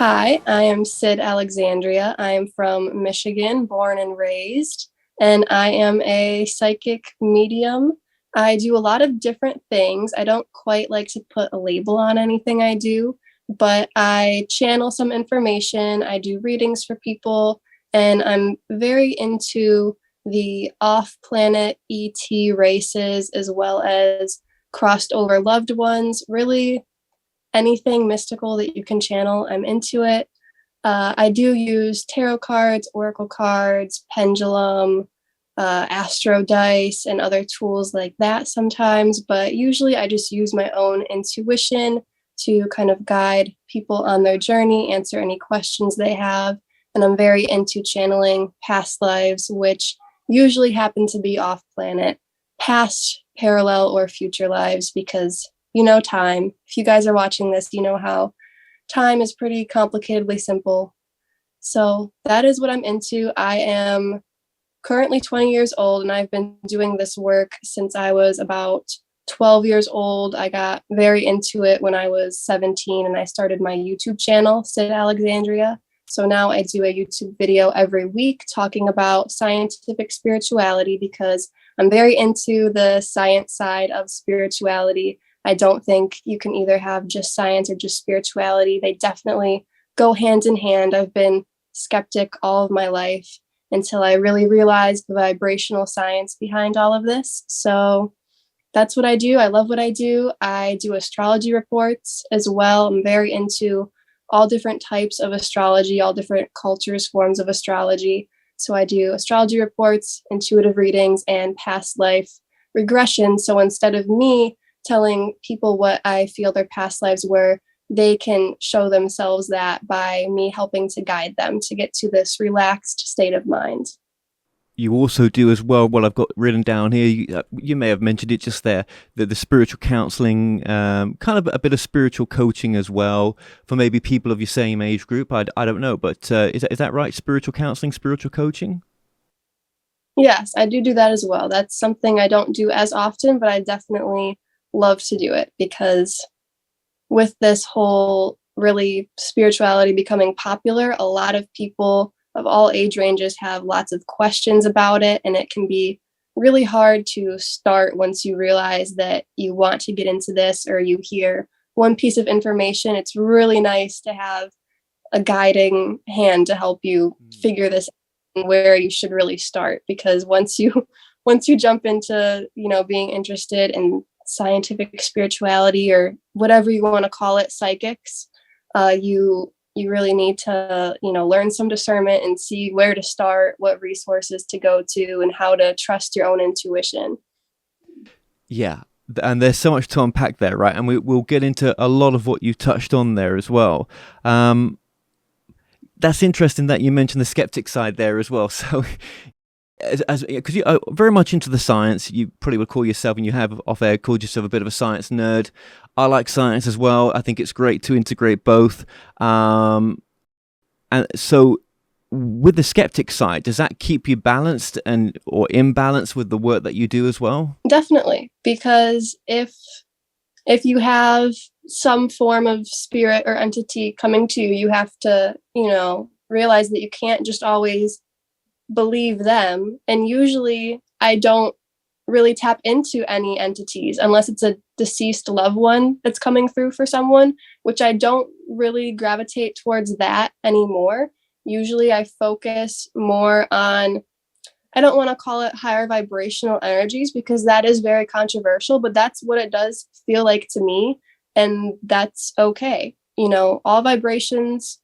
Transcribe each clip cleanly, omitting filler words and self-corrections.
Hi, I am Syd Alexandria. I am from Michigan, born and raised, and I am a psychic medium. I do a lot of different things. I don't quite like to put a label on anything I do, but I channel some information, I do readings for people, and I'm very into the off planet ET races as well as crossed over loved ones. Really, anything mystical that you can channel, I'm into it. I do use tarot cards, oracle cards, pendulum, astro dice, and other tools like that sometimes, but usually I just use my own intuition to kind of guide people on their journey, answer any questions they have. And I'm very into channeling past lives, which usually happen to be off planet, past, parallel, or future lives, because time. If you guys are watching this, you know how time is pretty complicatedly simple. So that is what I'm into. I am currently 20 years old, and I've been doing this work since I was about 12 years old. I got very into it when I was 17, and I started my YouTube channel, Syd Alexandria. So now I do a YouTube video every week talking about scientific spirituality because I'm very into the science side of spirituality. I don't think you can either have just science or just spirituality. They definitely go hand in hand. I've been skeptic all of my life until I really realized the vibrational science behind all of this. So that's what I do. I love what I do. I do astrology reports as well. I'm very into all different types of astrology, all different cultures, forms of astrology. So I do astrology reports, intuitive readings, and past life regression. So instead of me telling people what I feel their past lives were, they can show themselves that by me helping to guide them to get to this relaxed state of mind. You also do as well. Well, I've got written down here. You may have mentioned it just there. The spiritual counselling, kind of a bit of spiritual coaching as well for maybe people of your same age group. I don't know, but is that right? Spiritual counselling, spiritual coaching. Yes, I do that as well. That's something I don't do as often, but I definitely love to do it because with this whole really spirituality becoming popular, a lot of people of all age ranges have lots of questions about it, and it can be really hard to start once you realize that you want to get into this or you hear one piece of information. It's really nice to have a guiding hand to help you figure this out and where you should really start, because once you jump into being interested in scientific spirituality or whatever you want to call it, psychics, you really need to learn some discernment and see where to start, what resources to go to, and how to trust your own intuition. Yeah, and there's so much to unpack there, right? And we'll get into a lot of what you touched on there as well. That's interesting that you mentioned the skeptic side there as well. So as because you are very much into the science, you probably would call yourself, and you have off air called yourself, a bit of a science nerd. I like science as well. I think it's great to integrate both. And so, with the skeptic side, does that keep you balanced and or in balance with the work that you do as well? Definitely, because if you have some form of spirit or entity coming to you, you have to realize that you can't just always believe them. And usually I don't really tap into any entities unless it's a deceased loved one that's coming through for someone, which I don't really gravitate towards that anymore. Usually I focus more on, I don't want to call it higher vibrational energies because that is very controversial, but that's what it does feel like to me. And that's okay. All vibrations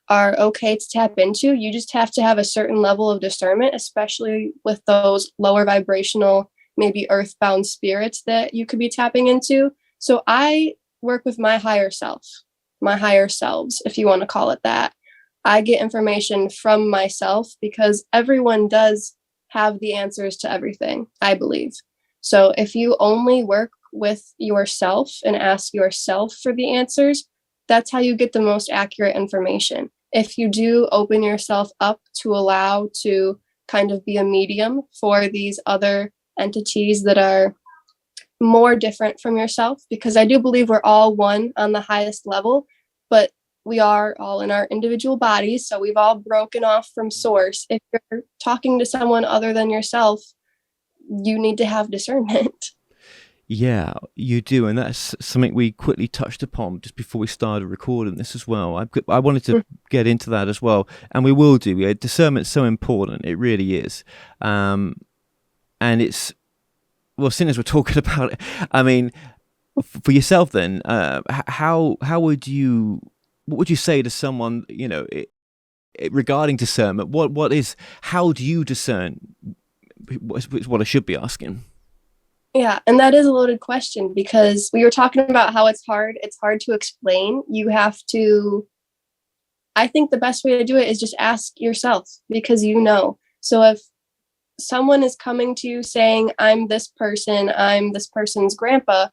are okay to tap into. You just have to have a certain level of discernment, especially with those lower vibrational, maybe earthbound spirits that you could be tapping into. So I work with my higher self, my higher selves, if you want to call it that. I get information from myself because everyone does have the answers to everything, I believe. So if you only work with yourself and ask yourself for the answers, that's how you get the most accurate information. If you do open yourself up to allow to kind of be a medium for these other entities that are more different from yourself, because I do believe we're all one on the highest level, but we are all in our individual bodies, so we've all broken off from source. If you're talking to someone other than yourself, you need to have discernment. Yeah, you do, and that's something we quickly touched upon just before we started recording this as well. I wanted to get into that as well, and we will do. Yeah, discernment's so important; it really is. And it's well, seeing as we're talking about it, I mean, for yourself, then, how would you what would you say to someone regarding discernment? What is how do you discern? Is what I should be asking. Yeah, and that is a loaded question because we were talking about how it's hard to explain. You have to I think the best way to do it is just ask yourself because you know. So if someone is coming to you saying, I'm this person's grandpa,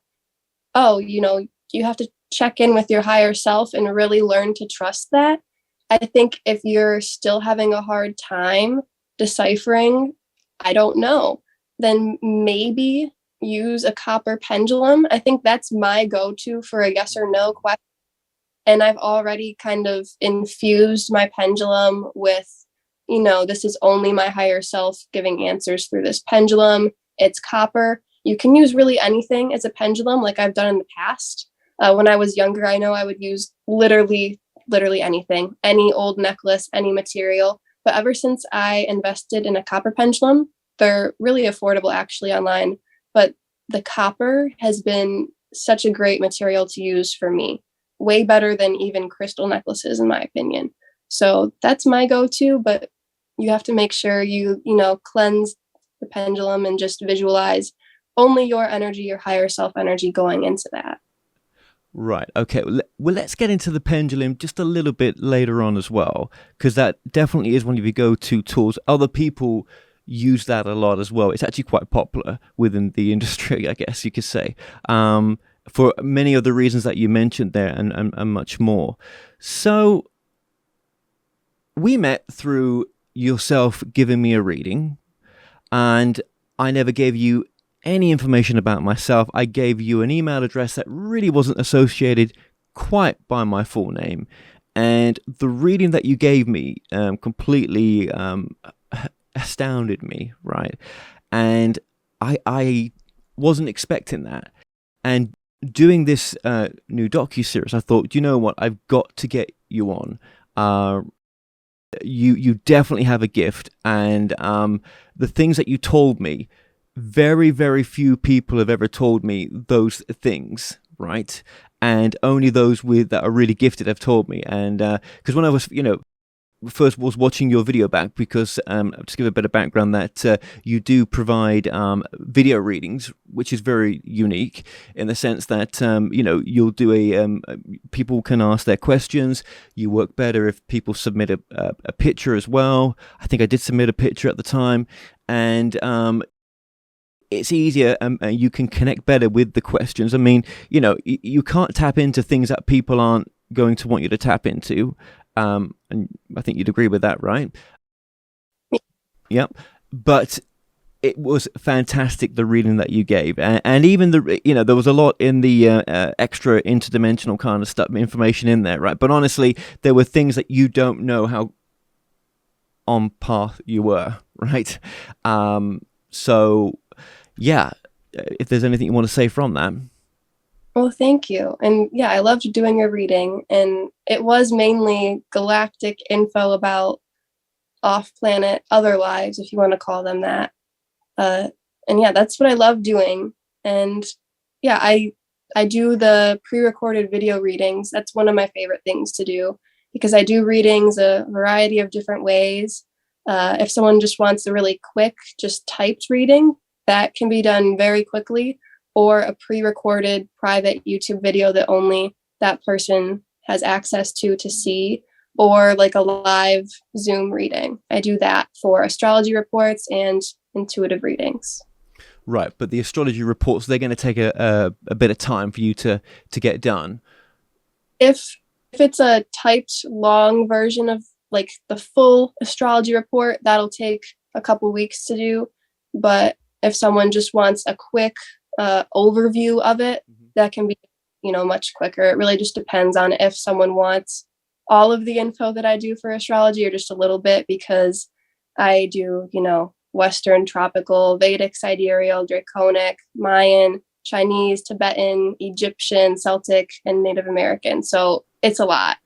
oh, you have to check in with your higher self and really learn to trust that. I think if you're still having a hard time deciphering, I don't know, then maybe use a copper pendulum. I think that's my go to for a yes or no question. And I've already kind of infused my pendulum with, this is only my higher self giving answers through this pendulum. It's copper. You can use really anything as a pendulum, like I've done in the past. When I was younger, I know I would use literally anything, any old necklace, any material. But ever since I invested in a copper pendulum, they're really affordable actually online. But the copper has been such a great material to use for me, way better than even crystal necklaces, in my opinion. So that's my go-to, but you have to make sure you cleanse the pendulum and just visualize only your energy, your higher self energy going into that. Right. Okay. Well, let's get into the pendulum just a little bit later on as well, because that definitely is one of your go-to tools. Other people use that a lot as well. It's actually quite popular within the industry, I guess you could say, for many of the reasons that you mentioned there and much more. So we met through yourself giving me a reading, and I never gave you any information about myself. I gave you an email address that really wasn't associated quite by my full name. And the reading that you gave me completely astounded me, right? And I wasn't expecting that. And doing this new docu-series, I thought, you know what? I've got to get you on. You definitely have a gift. And the things that you told me, very, very few people have ever told me those things, right? And only those that are really gifted have told me. And because when I was, first was watching your video back, because just give a bit of background that you do provide video readings, which is very unique in the sense that you'll do people can ask their questions. You work better if people submit a picture as well. I think I did submit a picture at the time, and it's easier and you can connect better with the questions. I mean, you can't tap into things that people aren't going to want you to tap into. And I think you'd agree with that, right? Yep. But it was fantastic, the reading that you gave, and even there was a lot in the extra interdimensional kind of stuff, information in there, right? But honestly, there were things that you don't know how on path you were, right? So yeah, if there's anything you want to say from that. Well, thank you. And yeah, I loved doing your reading. And it was mainly galactic info about off-planet other lives, if you want to call them that. And yeah, that's what I love doing. And yeah, I do the pre-recorded video readings. That's one of my favorite things to do because I do readings a variety of different ways. If someone just wants a really quick, just typed reading, that can be done very quickly, or a pre-recorded private YouTube video that only that person has access to see, or like a live Zoom reading. I do that for astrology reports and intuitive readings. Right, but the astrology reports, they're going to take a bit of time for you to get done. If it's a typed long version of like the full astrology report, that'll take a couple weeks to do. But if someone just wants a quick overview of it, that can be, much quicker. It really just depends on if someone wants all of the info that I do for astrology or just a little bit, because I do, Western, tropical, Vedic, sidereal, draconic, Mayan, Chinese, Tibetan, Egyptian, Celtic, and Native American. So it's a lot.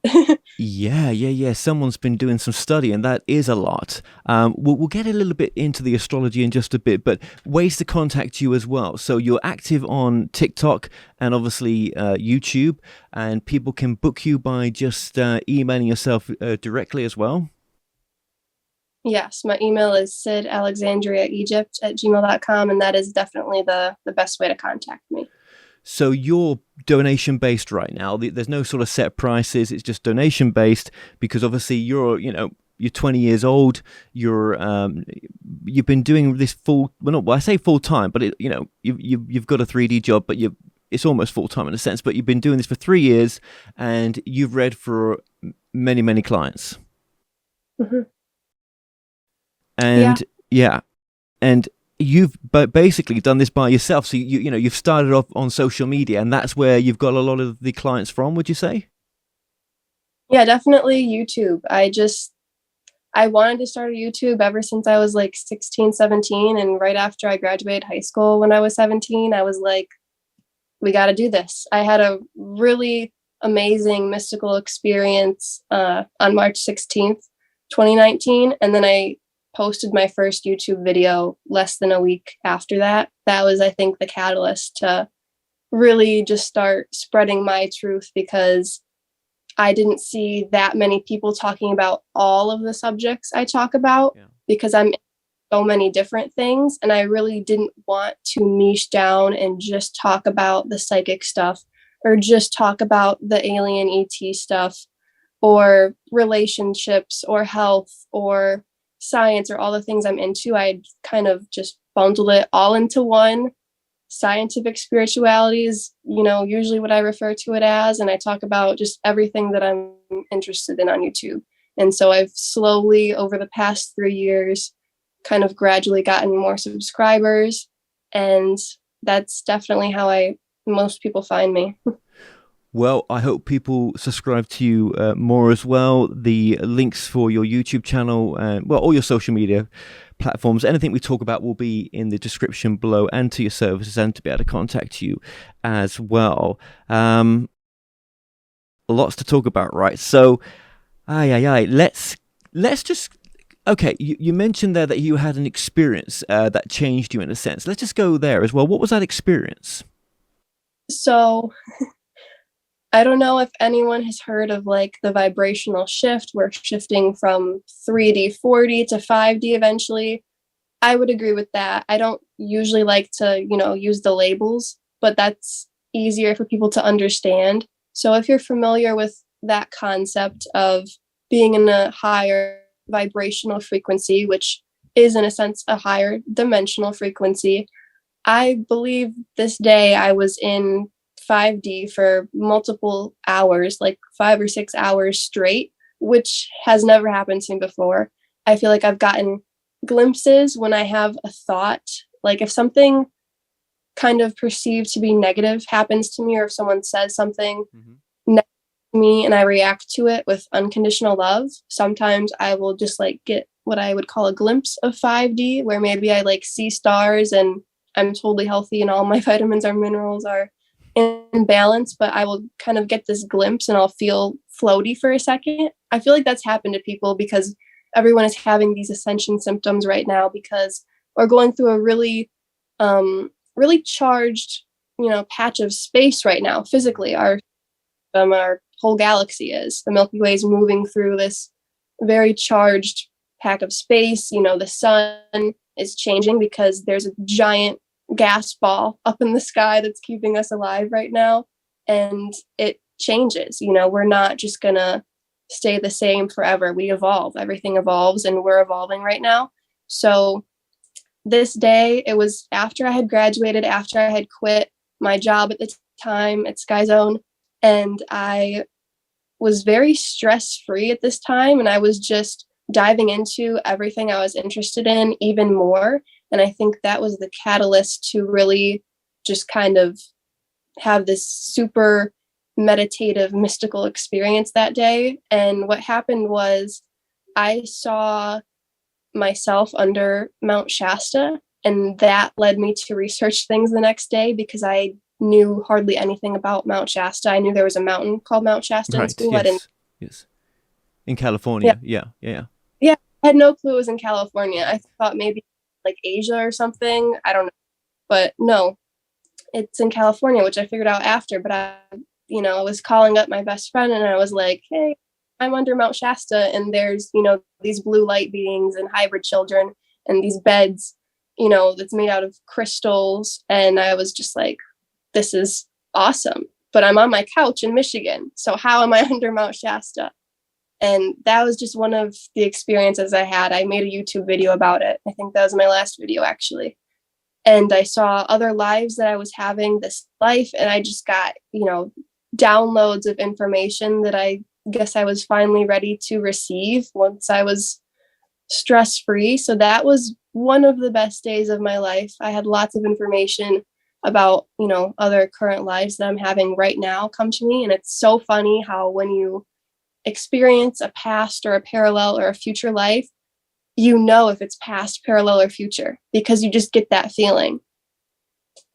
Yeah. Someone's been doing some study, and that is a lot. We'll get a little bit into the astrology in just a bit, but ways to contact you as well. So you're active on TikTok and obviously YouTube, and people can book you by just emailing yourself directly as well. Yes, my email is sydalexandriaegypt at gmail.com, and that is definitely the best way to contact me. So you're donation based right now. There's no sort of set prices. It's just donation based because obviously you're 20 years old. You've been doing this I say full time, but you've got a 3D job, but it's almost full time in a sense. But you've been doing this for 3 years, and you've read for many clients. Mm-hmm. And yeah, and you've basically done this by yourself. So you've started off on social media, and that's where you've got a lot of the clients from, would you say? Yeah, definitely YouTube. I wanted to start a YouTube ever since I was like 16, 17. And right after I graduated high school when I was 17, I was like, we got to do this. I had a really amazing mystical experience on March 16th, 2019. And then I posted my first YouTube video less than a week after that. That was, I think, the catalyst to really just start spreading my truth, because I didn't see that many people talking about all of the subjects I talk about, because I'm in so many different things. And I really didn't want to niche down and just talk about the psychic stuff, or just talk about the alien ET stuff, or relationships, or health, or science, or all the things I'm into. I kind of just bundled it all into one. Scientific spirituality is, usually what I refer to it as. And I talk about just everything that I'm interested in on YouTube. And so I've slowly, over the past 3 years, kind of gradually gotten more subscribers. And that's definitely how most people find me. Well, I hope people subscribe to you more as well. The links for your YouTube channel, all your social media platforms, anything we talk about will be in the description below, and to your services, and to be able to contact you as well. Lots to talk about, right? So, let's just. Okay, you mentioned there that you had an experience that changed you in a sense. Let's just go there as well. What was that experience? So I don't know if anyone has heard of like the vibrational shift. We're shifting from 3D, 4D to 5D eventually. I would agree with that. I don't usually like to, use the labels, but that's easier for people to understand. So if you're familiar with that concept of being in a higher vibrational frequency, which is in a sense a higher dimensional frequency, I believe this day I was in 5D for multiple hours, like 5 or 6 hours straight, which has never happened to me before. I feel like I've gotten glimpses when I have a thought, like if something kind of perceived to be negative happens to me, or if someone says something negative to me and I react to it with unconditional love, sometimes I will just like get what I would call a glimpse of 5D, where maybe I like see stars and I'm totally healthy and all my vitamins or minerals are in balance, but I will kind of get this glimpse and I'll feel floaty for a second. I feel like that's happened to people because everyone is having these ascension symptoms right now, because we're going through a really, really charged, patch of space right now. Physically, our whole galaxy is. The Milky Way is moving through this very charged pack of space. The sun is changing because there's a giant gas ball up in the sky that's keeping us alive right now, and it changes. We're not just gonna stay the same forever. We evolve. Everything evolves, and we're evolving right now. So this day, it was after I had graduated, after I had quit my job at the time at Sky Zone, and I was very stress-free at this time, and I was just diving into everything I was interested in even more. And I think that was the catalyst to really just kind of have this super meditative, mystical experience that day. And what happened was I saw myself under Mount Shasta, and that led me to research things the next day because I knew hardly anything about Mount Shasta. I knew there was a mountain called Mount Shasta in Right. school. I didn't. Yes. Yes. In Yeah, California. Yeah. Yeah. yeah. I had no clue it was in California. I thought maybe like Asia or something. I don't know, but no, it's in California, which I figured out after. But I was calling up my best friend and I was like, hey, I'm under Mount Shasta and there's, these blue light beings and hybrid children and these beds, that's made out of crystals. And I was just like, this is awesome. But I'm on my couch in Michigan. So how am I under Mount Shasta? And that was just one of the experiences I had. I made a YouTube video about it. I think that was my last video, actually. And I saw other lives that I was having this life. And I just got, downloads of information that I guess I was finally ready to receive once I was stress free. So that was one of the best days of my life. I had lots of information about, other current lives that I'm having right now come to me. And it's so funny how when you experience a past or a parallel or a future life, you know if it's past, parallel, or future because you just get that feeling.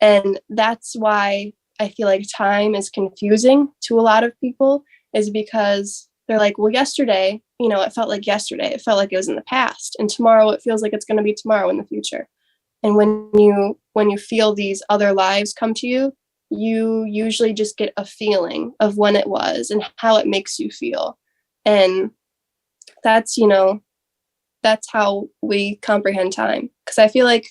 And that's why I feel like time is confusing to a lot of people, is because they're like, well, yesterday, it felt like yesterday. It felt like it was in the past. And tomorrow it feels like it's going to be tomorrow in the future. And when you feel these other lives come to you, you usually just get a feeling of when it was and how it makes you feel. And that's, that's how we comprehend time. Because I feel like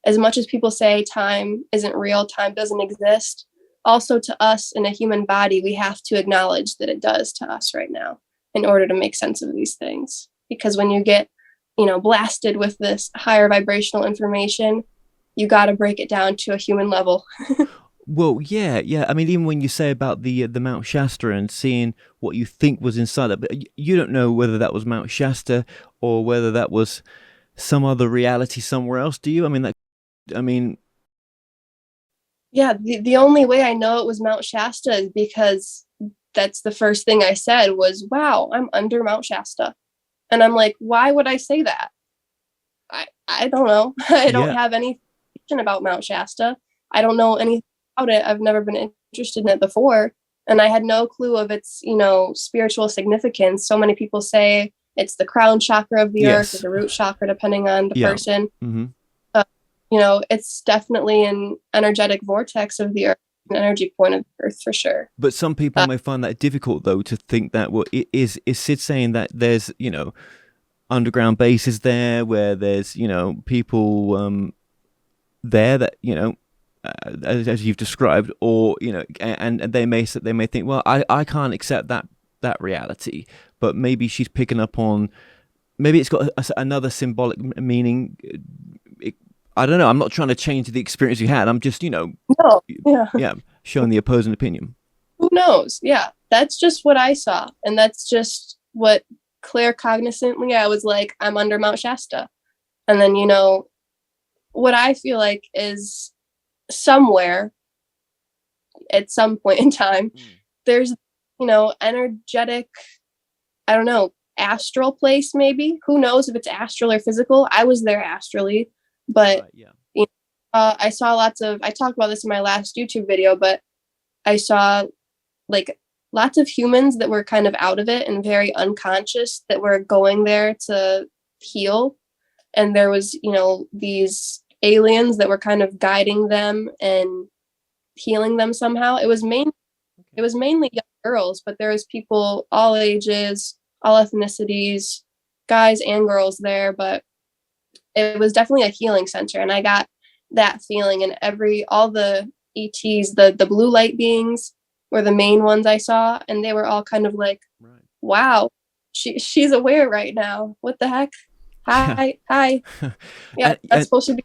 as much as people say time isn't real, time doesn't exist, also to us in a human body, we have to acknowledge that it does to us right now in order to make sense of these things. Because when you get, blasted with this higher vibrational information, you got to break it down to a human level. Well, yeah, yeah. I mean, even when you say about the Mount Shasta and seeing what you think was inside that, but you don't know whether that was Mount Shasta or whether that was some other reality somewhere else, do you? I mean, I mean, Yeah, the only way I know it was Mount Shasta is because that's the first thing I said was, wow, I'm under Mount Shasta. And I'm like, why would I say that? I don't know. I don't yeah, have any information about Mount Shasta. I don't know anything about it. I've never been interested in it before. And I had no clue of its, spiritual significance. So many people say it's the crown chakra of the earth or yes, the root chakra, depending on the yeah. person. Hmm. It's definitely an energetic vortex of the earth, an energy point of the earth for sure. But some people may find that difficult, though, to think that. Well, is Sid saying that there's underground bases there where there's people there that as you've described, or and they may think, well, I can't accept that reality, but maybe she's picking up on, maybe it's got another symbolic meaning. I don't know. I'm not trying to change the experience you had. I'm just No, yeah. yeah, showing the opposing opinion. Who knows? Yeah, that's just what I saw, and that's just what claircognizantly I was like, I'm under Mount Shasta, and then what I feel like is somewhere at some point in time, Mm. there's energetic, I don't know, astral place maybe. Who knows if it's astral or physical? I was there astrally, but Right. Yeah. you I saw I talked about this in my last YouTube video, but I saw like lots of humans that were kind of out of it and very unconscious that were going there to heal. And there was, these aliens that were kind of guiding them and healing them somehow. It Okay. was mainly young girls, but there was people all ages, all ethnicities, guys and girls there, but it was definitely a healing center. And I got that feeling, and all the ETs, the blue light beings were the main ones I saw, and they were all kind of like, Right. wow, she's aware right now. What the heck? Yeah. Hi. Yeah, that's And supposed to be,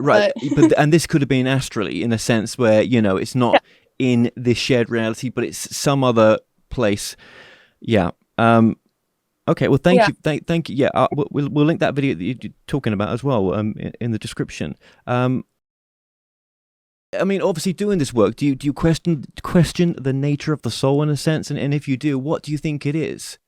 right, but but and this could have been astrally in a sense where it's yeah, not in this shared reality, but it's some other place. Yeah. Okay. Well, thank yeah. you. Thank you. Yeah. We'll link that video that you're talking about as well in the description. I mean, obviously, doing this work, do you question the nature of the soul in a sense? And if you do, what do you think it is?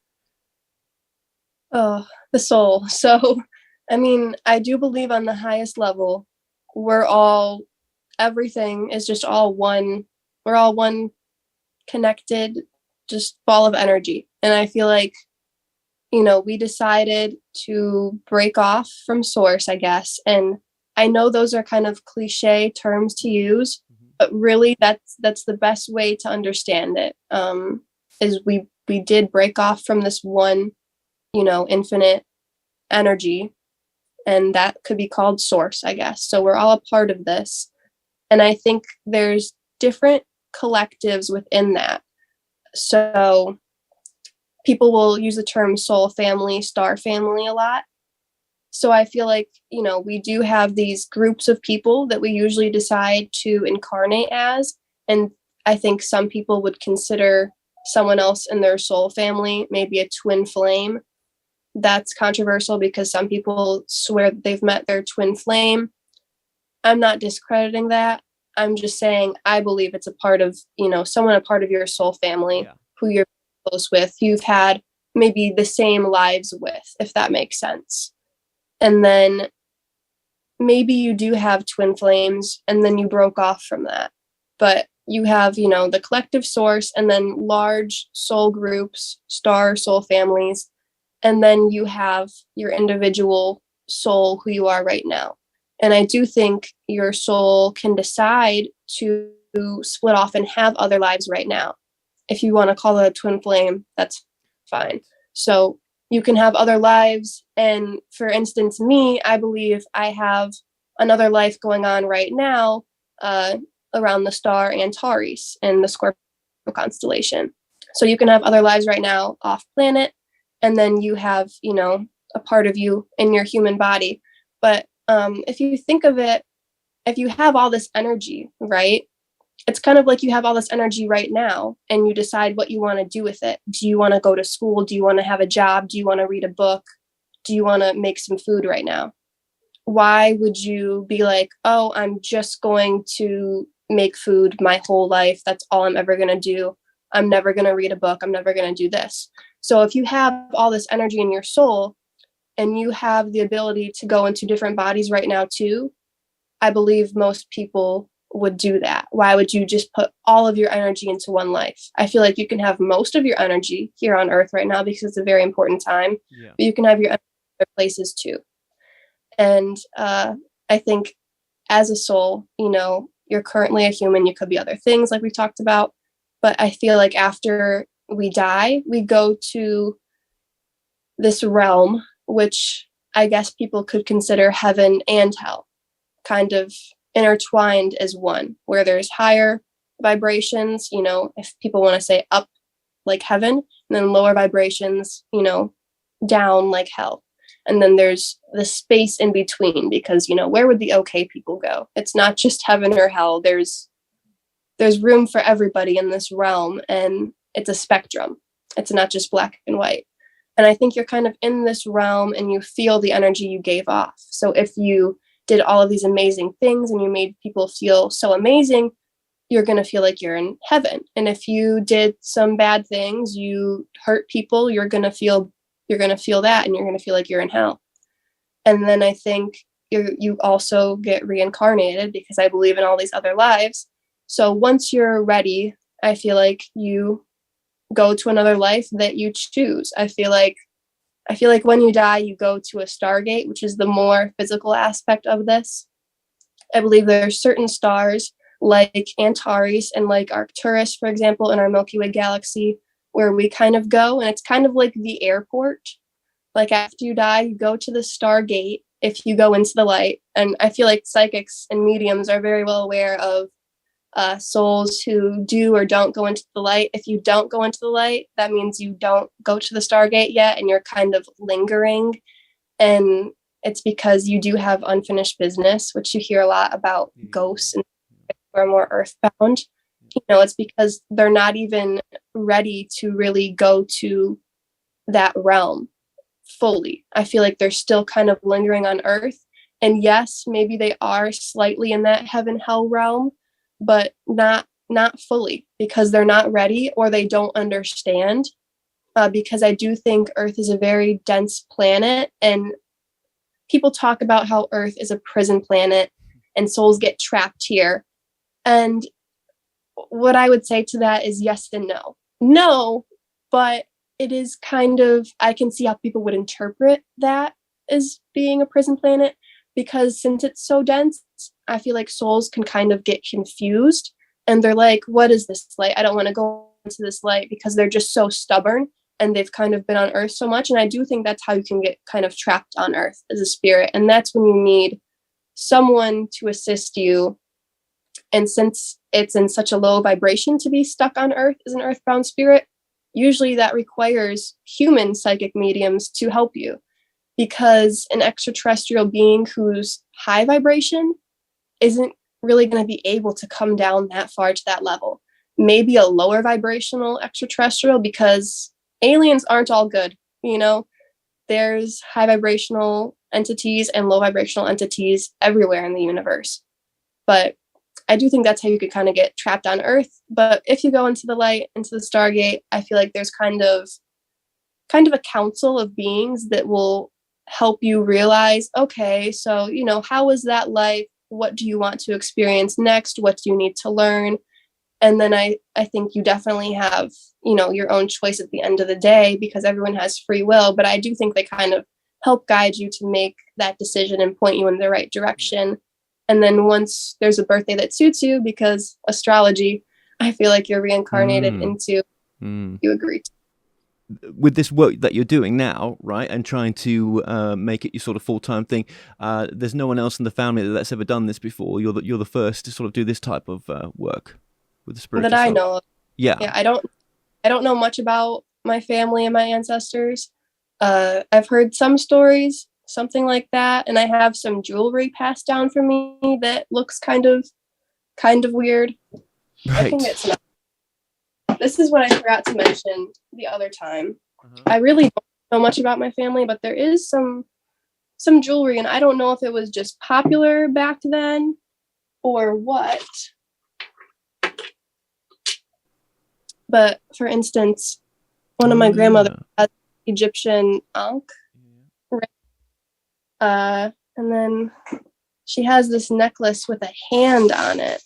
Oh, the soul. So, I mean, I do believe on the highest level, we're all, everything is just all one, we're all one connected, just ball of energy. And I feel like, we decided to break off from source, I guess. And I know those are kind of cliche terms to use, but really that's the best way to understand it. Is we did break off from this one, infinite energy, and that could be called source, I guess. So we're all a part of this. And I think there's different collectives within that. So people will use the term soul family, star family a lot. So I feel like, we do have these groups of people that we usually decide to incarnate as. And I think some people would consider someone else in their soul family maybe a twin flame. That's controversial because some people swear that they've met their twin flame. I'm not discrediting that. I'm just saying I believe it's a part of, someone a part of your soul family Yeah. who you're close with, you've had maybe the same lives with, if that makes sense. And then maybe you do have twin flames and then you broke off from that. But you have, the collective source and then large soul groups, star soul families. And then you have your individual soul, who you are right now. And I do think your soul can decide to split off and have other lives right now. If you want to call it a twin flame, that's fine. So you can have other lives. And for instance, me, I believe I have another life going on right now around the star Antares in the Scorpio constellation. So you can have other lives right now off planet. And then you have, a part of you in your human body. But if you think of it, if you have all this energy, right? It's kind of like you have all this energy right now and you decide what you want to do with it. Do you want to go to school? Do you want to have a job? Do you want to read a book? Do you want to make some food right now? Why would you be like, oh, I'm just going to make food my whole life. That's all I'm ever going to do. I'm never going to read a book. I'm never going to do this. So if you have all this energy in your soul and you have the ability to go into different bodies right now too, I believe most people would do that. Why would you just put all of your energy into one life? I feel like you can have most of your energy here on earth right now because it's a very important time, Yeah. but you can have your energy in other places too. And I think as a soul, you're currently a human. You could be other things like we talked about. But I feel like after we die, we go to this realm, which I guess people could consider heaven and hell, kind of intertwined as one, where there's higher vibrations, if people want to say up like heaven, and then lower vibrations, down like hell. And then there's the space in between because, where would the okay people go? It's not just heaven or hell. There's room for everybody in this realm, and it's a spectrum. It's not just black and white. And I think you're kind of in this realm and you feel the energy you gave off. So if you did all of these amazing things and you made people feel so amazing, you're going to feel like you're in heaven. And if you did some bad things, you hurt people, you're going to feel that, and you're going to feel like you're in hell. And then I think you also get reincarnated because I believe in all these other lives. So once you're ready, I feel like you go to another life that you choose. I feel like when you die, you go to a stargate, which is the more physical aspect of this. I believe there are certain stars like Antares and like Arcturus, for example, in our Milky Way galaxy, where we kind of go, and it's kind of like the airport. Like after you die, you go to the stargate if you go into the light. And I feel like psychics and mediums are very well aware of souls who do or don't go into the light. If you don't go into the light, that means you don't go to the stargate yet, and you're kind of lingering. And it's because you do have unfinished business, which you hear a lot about ghosts and who are more earthbound. It's because they're not even ready to really go to that realm fully. I feel like they're still kind of lingering on earth. And yes, maybe they are slightly in that heaven hell realm, but not fully, because they're not ready or they don't understand. Because I do think Earth is a very dense planet, and people talk about how Earth is a prison planet and souls get trapped here. And what I would say to that is yes and no. No, but it is kind of, I can see how people would interpret that as being a prison planet, because since it's so dense, I feel like souls can kind of get confused and they're like, what is this light? I don't want to go into this light, because they're just so stubborn and they've kind of been on Earth so much. And I do think that's how you can get kind of trapped on Earth as a spirit. And that's when you need someone to assist you. And since it's in such a low vibration to be stuck on Earth as an earthbound spirit, usually that requires human psychic mediums to help you, because an extraterrestrial being who's high vibration isn't really going to be able to come down that far to that level. Maybe a lower vibrational extraterrestrial, because aliens aren't all good. There's high vibrational entities and low vibrational entities everywhere in the universe. But I do think that's how you could kind of get trapped on Earth. But if you go into the light, into the Stargate, I feel like there's kind of a council of beings that will help you realize, okay, so, how was that life? What do you want to experience next? What do you need to learn? And then I think you definitely have, your own choice at the end of the day, because everyone has free will. But I do think they kind of help guide you to make that decision and point you in the right direction. And then once there's a birthday that suits you, because astrology, I feel like you're reincarnated into, you agree to. With this work that you're doing now, right, and trying to make it your sort of full-time thing, there's no one else in the family that's ever done this before. You're the first to sort of do this type of work with the spiritual that I side. know of. Yeah. I don't know much about my family and my ancestors. I've heard some stories, something like that, and I have some jewelry passed down for me that looks kind of weird. Right. I think it's not. This is what I forgot to mention the other time. I really don't know much about my family, but there is some jewelry, and I don't know if it was just popular back then or what. But for instance, one of my grandmother has Egyptian ankh, and then she has this necklace with a hand on it.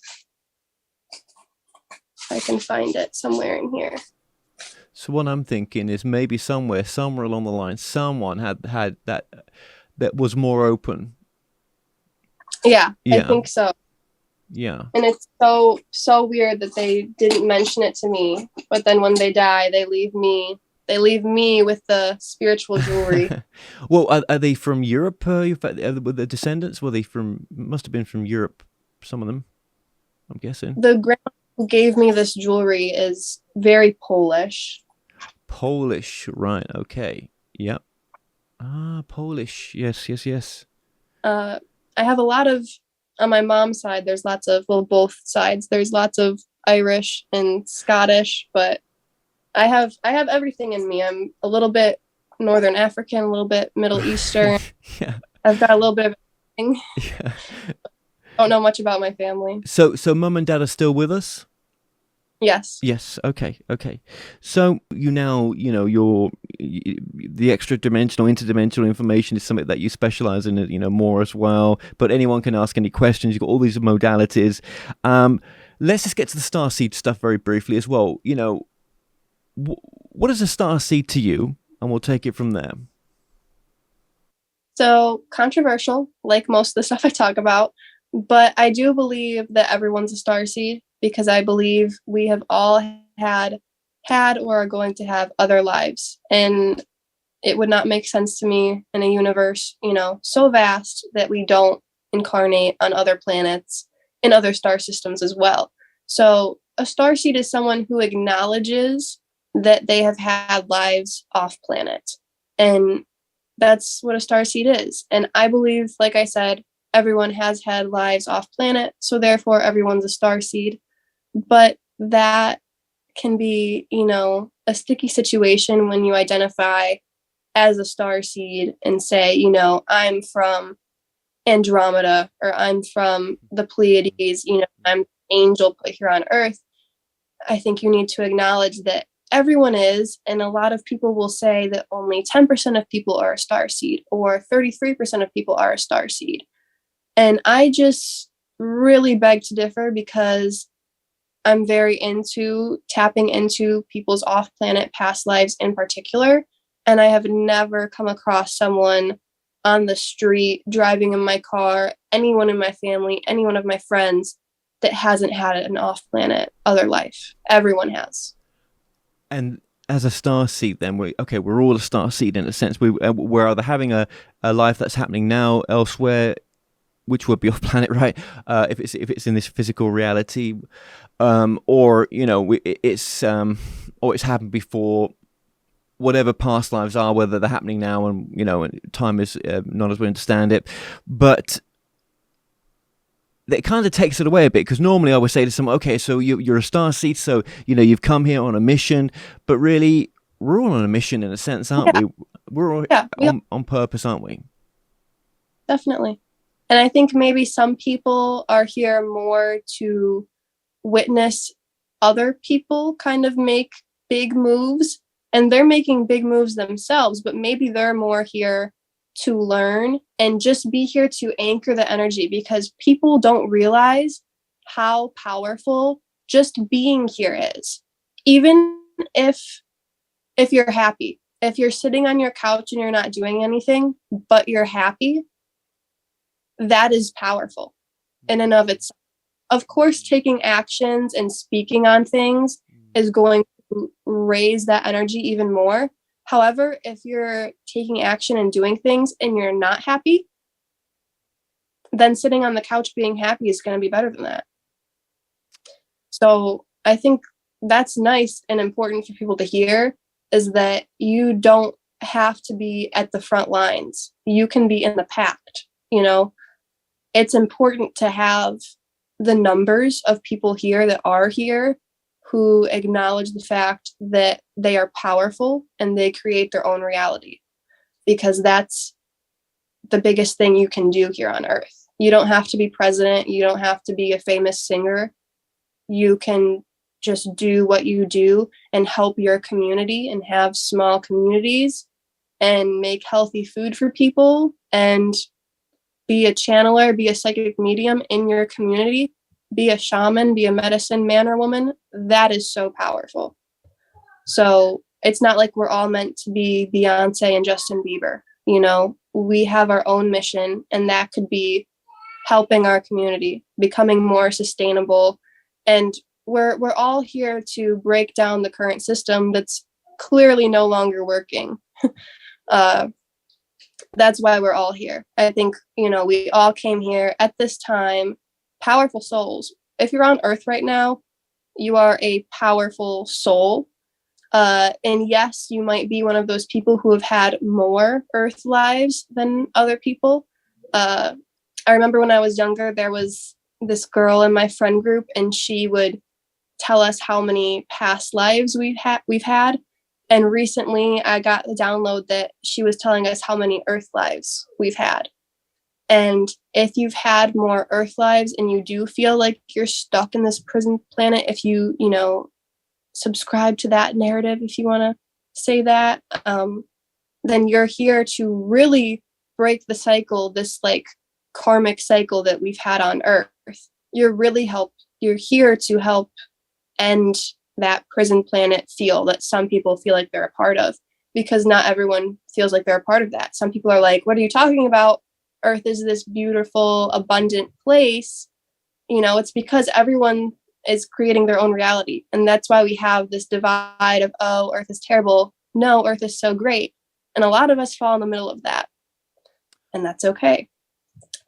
I can find it somewhere in here. So what I'm thinking is maybe somewhere along the line, someone had that was more open. Yeah, I think so. Yeah. And it's so weird that they didn't mention it to me, but then when they die, they leave me with the spiritual jewelry. Well, are they from Europe? Were the descendants? Must have been from Europe, some of them, I'm guessing. The grandma who gave me this jewelry is very Polish. Polish, right, okay. Yep. Polish. Yes. I have a lot of, on my mom's side, there's lots of, both sides, there's lots of Irish and Scottish, but I have everything in me. I'm a little bit Northern African, a little bit Middle Eastern. Yeah. I've got a little bit of everything. Yeah. Don't know much about my family. So mum and dad are still with us? Yes. Okay. So you're the extra dimensional, interdimensional information is something that you specialize in, more as well. But anyone can ask any questions. You've got all these modalities. Let's just get to the starseed stuff very briefly as well. What is a starseed to you? And we'll take it from there. So controversial, like most of the stuff I talk about, but I do believe that everyone's a starseed, because I believe we have all had or are going to have other lives. And it would not make sense to me in a universe, so vast, that we don't incarnate on other planets in other star systems as well. So a starseed is someone who acknowledges that they have had lives off planet. And that's what a starseed is. And I believe, like I said, everyone has had lives off planet, so therefore everyone's a starseed. But that can be, a sticky situation when you identify as a starseed and say, I'm from Andromeda, or I'm from the Pleiades, I'm angel put here on earth, I think you need to acknowledge that everyone is, and a lot of people will say that only 10% of people are a star seed, or 33% of people are a star seed. And I just really beg to differ, because I'm very into tapping into people's off-planet past lives in particular. And I have never come across someone on the street, driving in my car, anyone in my family, any one of my friends that hasn't had an off-planet other life. Everyone has. And as a star seed, then we're all a star seed in a sense. We're either having a life that's happening now elsewhere, which would be off planet, right? If it's in this physical reality, or it's happened before. Whatever past lives are, whether they're happening now, and time is not as we understand it, but it kind of takes it away a bit, because normally I would say to someone, okay, so you're a star seed, so you've come here on a mission, but really we're all on a mission in a sense, aren't we? We're all on purpose, aren't we? Definitely. And I think maybe some people are here more to witness other people kind of make big moves, and they're making big moves themselves, but maybe they're more here to learn and just be here to anchor the energy, because people don't realize how powerful just being here is. Even if you're happy, if you're sitting on your couch and you're not doing anything, but you're happy, that is powerful in and of itself. Of course, taking actions and speaking on things is going to raise that energy even more. However, if you're taking action and doing things and you're not happy, then sitting on the couch being happy is going to be better than that. So I think that's nice and important for people to hear, is that you don't have to be at the front lines. You can be in the pack. It's important to have the numbers of people here that are here, who acknowledge the fact that they are powerful and they create their own reality, because that's the biggest thing you can do here on earth. You don't have to be president. You don't have to be a famous singer. You can just do what you do and help your community and have small communities and make healthy food for people and be a channeler, be a psychic medium in your community, be a shaman, be a medicine man or woman. That is so powerful. So it's not like we're all meant to be Beyonce and Justin Bieber. We have our own mission, and that could be helping our community, becoming more sustainable. And we're all here to break down the current system that's clearly no longer working. That's why we're all here. I think, we all came here at this time, powerful souls. If you're on Earth right now, you are a powerful soul. And yes, you might be one of those people who have had more Earth lives than other people. I remember when I was younger, there was this girl in my friend group, and she would tell us how many past lives we've had. And recently I got the download that she was telling us how many Earth lives we've had. And if you've had more Earth lives and you do feel like you're stuck in this prison planet, if you, subscribe to that narrative, if you want to say that, then you're here to really break the cycle, this karmic cycle that we've had on Earth. You're here to help end that prison planet feel that some people feel like they're a part of, because not everyone feels like they're a part of that. Some people are like, what are you talking about? Earth is this beautiful, abundant place. It's because everyone is creating their own reality. And that's why we have this divide of, oh, Earth is terrible. No, Earth is so great. And a lot of us fall in the middle of that. And that's okay.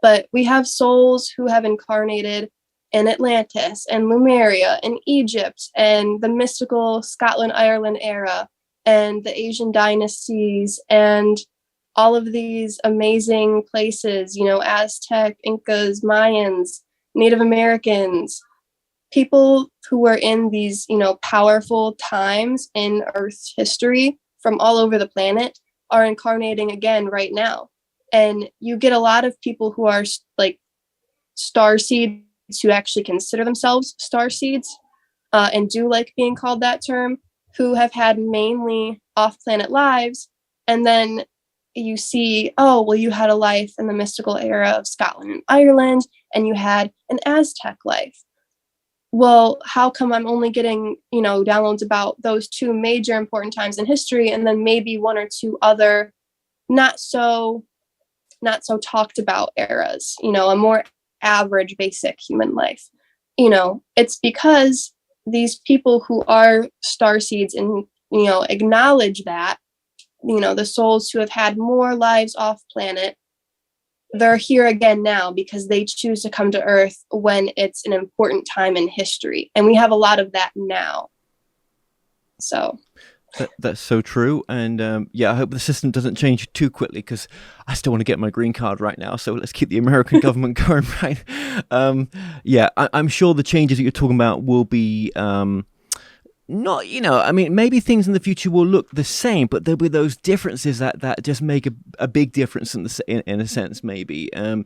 But we have souls who have incarnated in Atlantis and Lemuria and Egypt and the mystical Scotland, Ireland era and the Asian dynasties and all of these amazing places, Aztec, Incas, Mayans, Native Americans, people who were in these, powerful times in Earth's history from all over the planet are incarnating again right now. And you get a lot of people who are like starseed who actually consider themselves star seeds, and do like being called that term, who have had mainly off-planet lives. And then you see, oh, well, you had a life in the mystical era of Scotland and Ireland, and you had an Aztec life. Well, how come I'm only getting, downloads about those two major important times in history, and then maybe one or two other not so talked about eras, a more average basic human life? It's because these people who are star seeds and, acknowledge that, the souls who have had more lives off planet, they're here again now because they choose to come to Earth when it's an important time in history. And we have a lot of that now. So that's so true. And I hope the system doesn't change too quickly, because I still want to get my green card right now. So let's keep the American government going, right? I'm sure the changes that you're talking about will be not, maybe things in the future will look the same, but there'll be those differences that just make a big difference in a sense, maybe. Or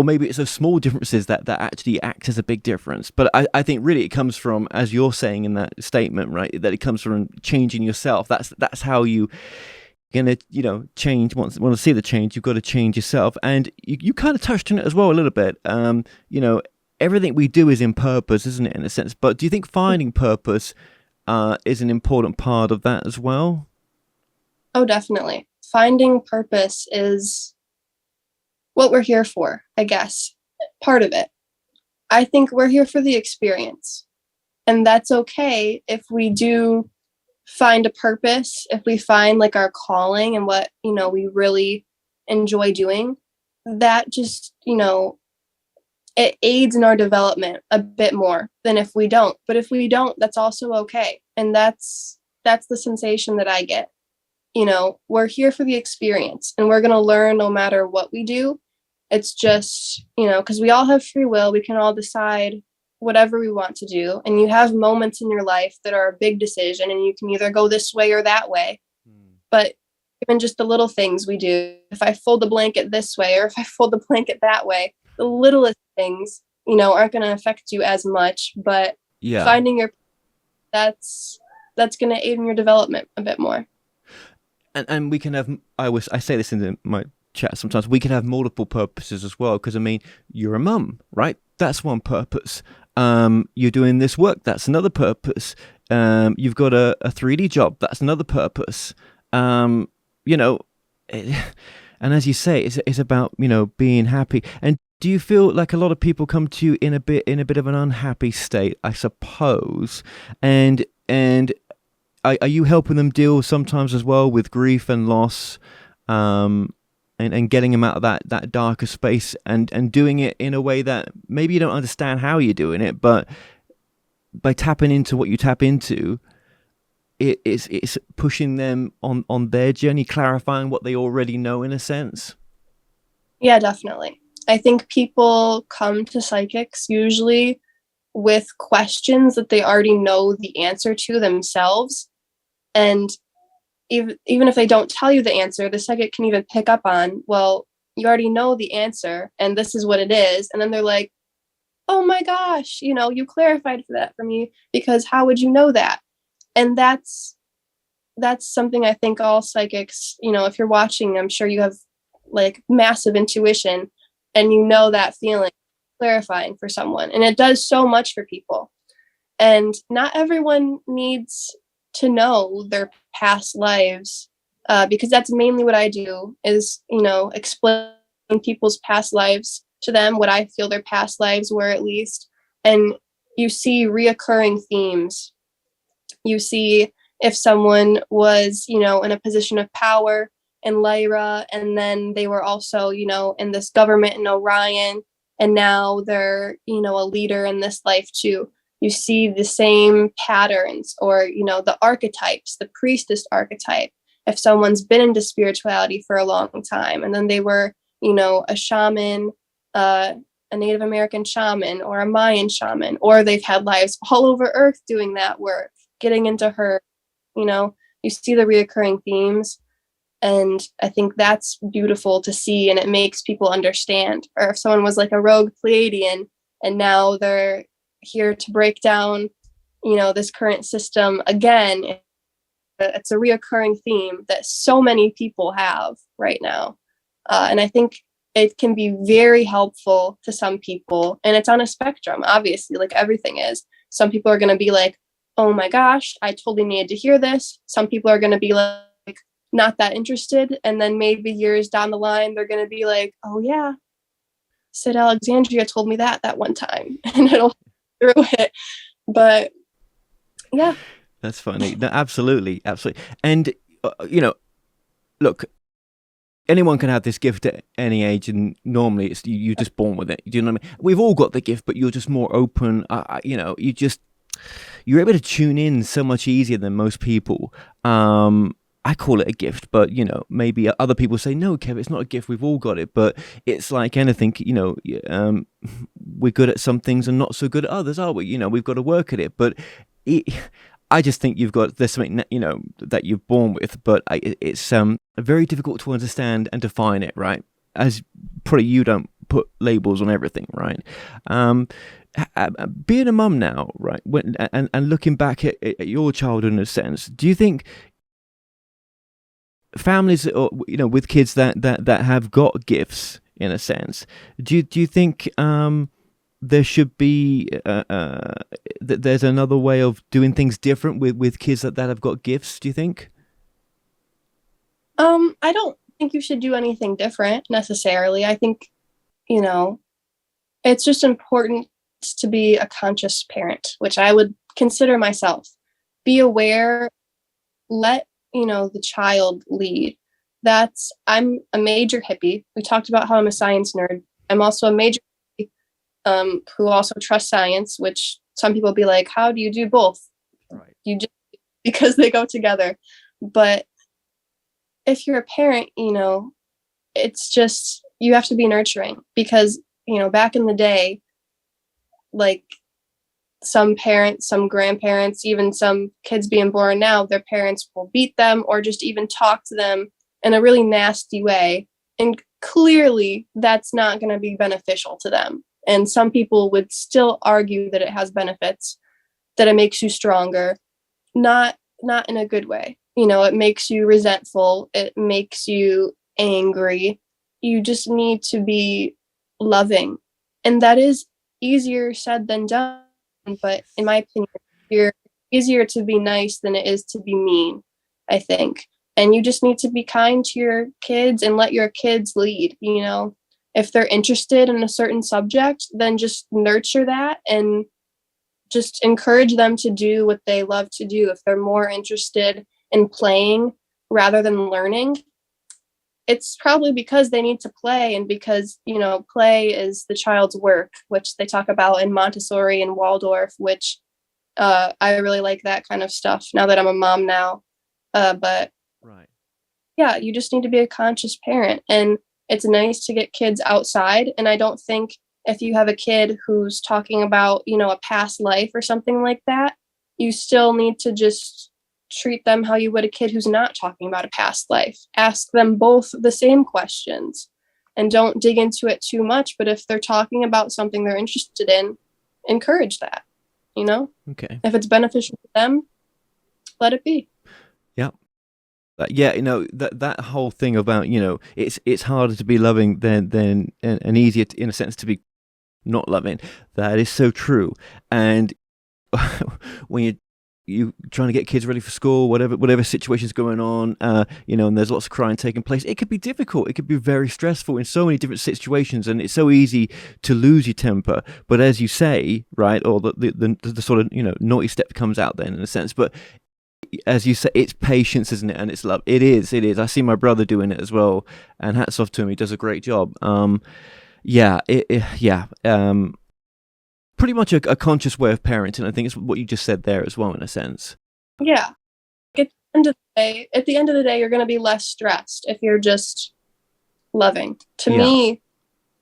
maybe it's those small differences that actually act as a big difference. But I think really it comes from, as you're saying in that statement, right, that it comes from changing yourself. That's how you gonna change. Want to see the change, you've got to change yourself. And you kind of touched on it as well a little bit. Everything we do is in purpose, isn't it, in a sense? But do you think finding purpose is an important part of that as well? Oh, definitely. Finding purpose is what we're here for, I guess. Part of it. I think we're here for the experience. And that's okay if we do find a purpose, if we find like our calling and what, we really enjoy doing. That just, it aids in our development a bit more than if we don't. But if we don't, that's also okay. And that's the sensation that I get. We're here for the experience, and we're going to learn no matter what we do. It's just, because we all have free will, we can all decide whatever we want to do. And you have moments in your life that are a big decision, and you can either go this way or that way. But even just the little things we do, if I fold the blanket this way or if I fold the blanket that way, the littlest things, aren't going to affect you as much. But finding your, that's going to aid in your development a bit more. And we can have, I say this in my chat sometimes, we can have multiple purposes as well, because you're a mum, right? That's one purpose. You're doing this work, that's another purpose. You've got a 3D job, that's another purpose. And as you say, it's about being happy. And do you feel like a lot of people come to you in a bit of an unhappy state, I suppose? And are you helping them deal sometimes as well with grief and loss, and getting them out of that darker space, and doing it in a way that maybe you don't understand how you're doing it, but by tapping into what you tap into, it's pushing them on their journey, clarifying what they already know in a sense? Yeah, definitely. I think people come to psychics usually with questions that they already know the answer to themselves. And even if they don't tell you the answer, the psychic can even pick up on, well, you already know the answer and this is what it is. And then they're like, oh my gosh, you clarified for that for me, because how would you know that? And that's something I think all psychics, if you're watching, I'm sure you have like massive intuition, and that feeling clarifying for someone. And it does so much for people. And not everyone needs to know their past lives, because that's mainly what I do is, explain people's past lives to them, what I feel their past lives were at least. And you see reoccurring themes. You see if someone was, in a position of power in Lyra, and then they were also, in this government in Orion, and now they're, a leader in this life too. You see the same patterns, or, the archetypes, the priestess archetype. If someone's been into spirituality for a long time, and then they were, a shaman, a Native American shaman, or a Mayan shaman, or they've had lives all over Earth doing that work, getting into her, you see the reoccurring themes. And I think that's beautiful to see, and it makes people understand. Or if someone was like a rogue Pleiadian and now they're here to break down, this current system again, it's a reoccurring theme that so many people have right now. And I think it can be very helpful to some people. And it's on a spectrum, obviously, like everything is. Some people are going to be like, oh my gosh, I totally needed to hear this. Some people are going to be like, not that interested. And then maybe years down the line, they're going to be like, oh yeah, Syd Alexandria told me that one time. And it'll through it. But yeah. That's funny. No, absolutely, absolutely. And look, anyone can have this gift at any age, and normally it's you're just born with it. Do you know what I mean? We've all got the gift, but you're just more open. You're able to tune in so much easier than most people. I call it a gift, but maybe other people say no, Kev, it's not a gift. We've all got it, but it's like anything. We're good at some things and not so good at others, are we? We've got to work at it, but. I just think there's something that you're born with, but it's very difficult to understand and define it, right? As probably you don't put labels on everything, right? Being a mum now, right, and looking back at your childhood in a sense, do you think families, with kids that have got gifts in a sense, do you think there should be there's another way of doing things different with kids that have got gifts, do you think? I don't think you should do anything different necessarily. I think, it's just important to be a conscious parent, which I would consider myself. Be aware, let, the child lead. I'm a major hippie. We talked about how I'm a science nerd. I'm also a major who also trust science, which some people be like, how do you do both? Right. You just, because they go together. But if you're a parent, it's just, you have to be nurturing because, back in the day, like some parents, some grandparents, even some kids being born now, their parents will beat them or just even talk to them in a really nasty way. And clearly that's not going to be beneficial to them. And some people would still argue that it has benefits, that it makes you stronger, not in a good way. It makes you resentful. It makes you angry. You just need to be loving. And that is easier said than done. But in my opinion, it's easier to be nice than it is to be mean, I think. And you just need to be kind to your kids and let your kids lead, If they're interested in a certain subject, then just nurture that and just encourage them to do what they love to do. If they're more interested in playing rather than learning, it's probably because they need to play and because, play is the child's work, which they talk about in Montessori and Waldorf, which I really like that kind of stuff now that I'm a mom now. But right. Yeah, you just need to be a conscious parent. And it's nice to get kids outside. And I don't think if you have a kid who's talking about, a past life or something like that, you still need to just treat them how you would a kid who's not talking about a past life. Ask them both the same questions and don't dig into it too much. But if they're talking about something they're interested in, encourage that, Okay. If it's beneficial to them, let it be. Yeah. That whole thing about it's harder to be loving than and easier in a sense to be not loving. That is so true. And when you trying to get kids ready for school, whatever situation's going on, and there's lots of crying taking place, it could be difficult. It could be very stressful in so many different situations, and it's so easy to lose your temper. But as you say, right, or the sort of naughty step comes out then in a sense, but. As you say, it's patience, isn't it? And it's love. It is. I see my brother doing it as well, and hats off to him. He does a great job. Pretty much a conscious way of parenting. I think it's what you just said there as well, in a sense. Yeah. At the end of the day, you're going to be less stressed if you're just loving. To me,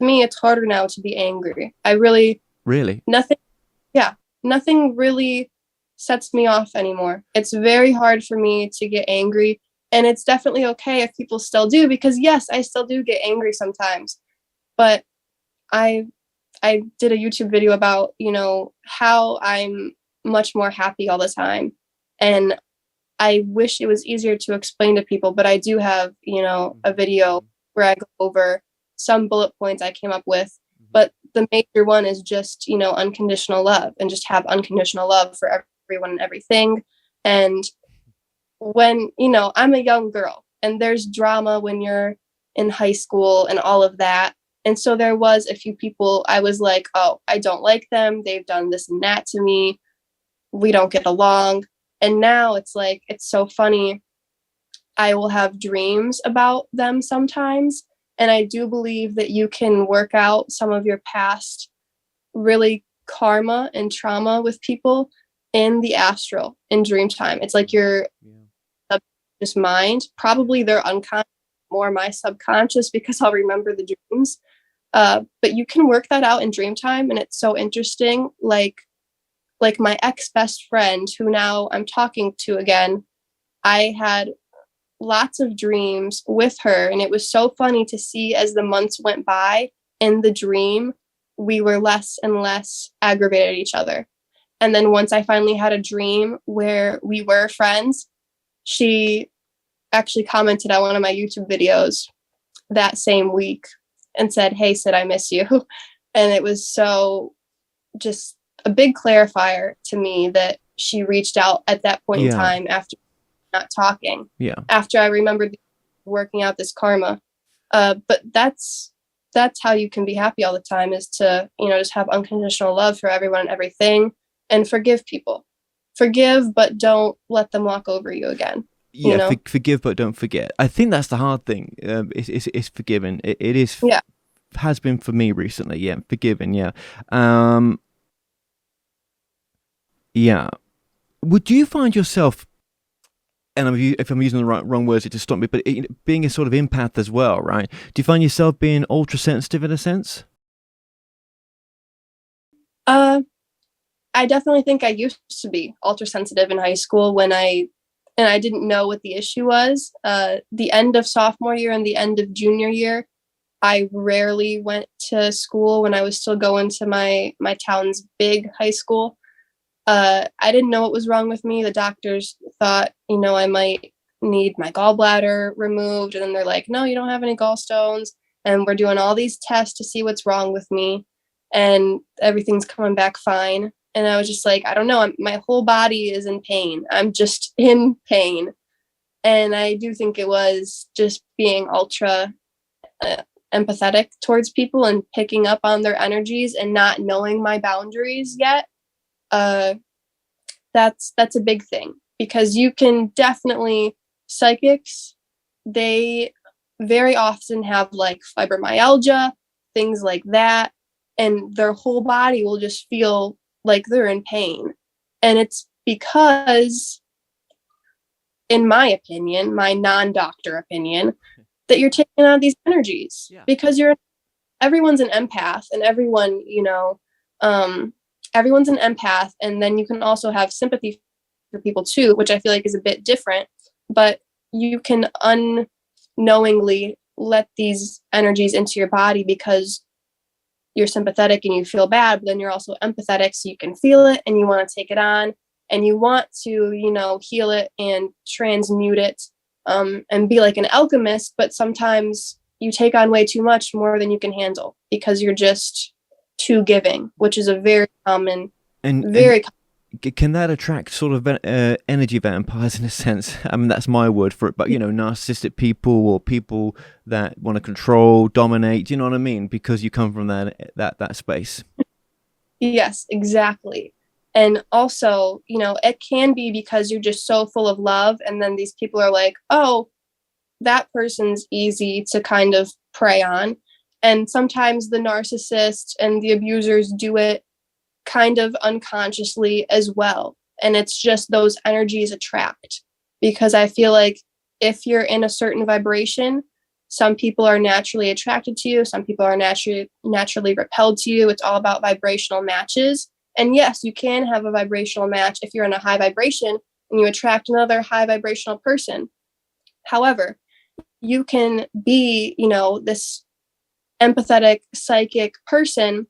it's harder now to be angry. I really nothing really sets me off anymore. It's very hard for me to get angry And it's definitely okay if people still do, because yes, I still do get angry sometimes. But I I did a YouTube video about, how I'm much more happy all the time. And I wish it was easier to explain to people, but I do have, a video Mhm. where I go over some bullet points I came up with. Mhm. But the major one is just, unconditional love, and just have unconditional love for everyone and everything. And when, I'm a young girl, and there's drama when you're in high school and all of that. And so there was a few people I was like, oh, I don't like them. They've done this and that to me. We don't get along. And now it's like, it's so funny. I will have dreams about them sometimes. And I do believe that you can work out some of your past really karma and trauma with people in the astral in dream time. It's like your Yeah. subconscious mind, probably their unconscious, more my subconscious, because I'll remember the dreams. But you can work that out in dream time, and it's so interesting. Like my ex best friend, who now I'm talking to again, I had lots of dreams with her, and it was so funny to see as the months went by. In the dream, we were less and less aggravated at each other. And then once I finally had a dream where we were friends, she actually commented on one of my YouTube videos that same week and said, "Hey, Sid, I miss you." And it was so just a big clarifier to me that she reached out at that point in Yeah. time after not talking, Yeah. after I remembered working out this karma. But that's how you can be happy all the time, is to, just have unconditional love for everyone and everything, and forgive people. Forgive, but don't let them walk over you again, you Yeah, know? forgive but don't forget. I think that's the hard thing. It's forgiving. It is, Yeah. has been for me recently. Yeah, forgiving. Yeah, um, yeah. Would you find yourself, and if I'm using the wrong words, it just stop me. But being a sort of empath as well, right? Do you find yourself being ultra sensitive in a sense? Uh, I definitely think I used to be ultra sensitive in high school and I didn't know what the issue was. The end of sophomore year and the end of junior year, I rarely went to school when I was still going to my town's big high school. I didn't know what was wrong with me. The doctors thought, I might need my gallbladder removed, and then they're like, "No, you don't have any gallstones." And we're doing all these tests to see what's wrong with me, and everything's coming back fine. And I was just like, I don't know, my whole body is in pain. I'm just in pain. And I do think it was just being ultra uh, empathetic towards people and picking up on their energies and not knowing my boundaries yet. Uh, that's a big thing, because you can definitely, psychics, they very often have like fibromyalgia, things like that, and their whole body will just feel like they're in pain. And it's because, in my opinion, my non-doctor opinion, that you're taking on these energies, Yeah. because everyone's an empath, and um everyone's an empath, and then you can also have sympathy for people too, which I feel like is a bit different. But you can unknowingly let these energies into your body because you're sympathetic and you feel bad, but then you're also empathetic, so you can feel it and you want to take it on, and you want to, heal it and transmute it, and be like an alchemist. But sometimes you take on way too much, more than you can handle, because you're just too giving, which is a very common, And very can that attract sort of energy vampires in a sense? I mean, that's my word for it. But narcissistic people, or people that want to control, dominate. Do you know what I mean? Because you come from that space. Yes, exactly. And also, it can be because you're just so full of love, and then these people are like, oh, that person's easy to kind of prey on. And sometimes the narcissists and the abusers do it kind of unconsciously as well. And it's just those energies attract. Because I feel like if you're in a certain vibration, some people are naturally attracted to you, some people are naturally repelled to you. It's all about vibrational matches. And yes, you can have a vibrational match if you're in a high vibration and you attract another high vibrational person. However, you can be, this empathetic psychic person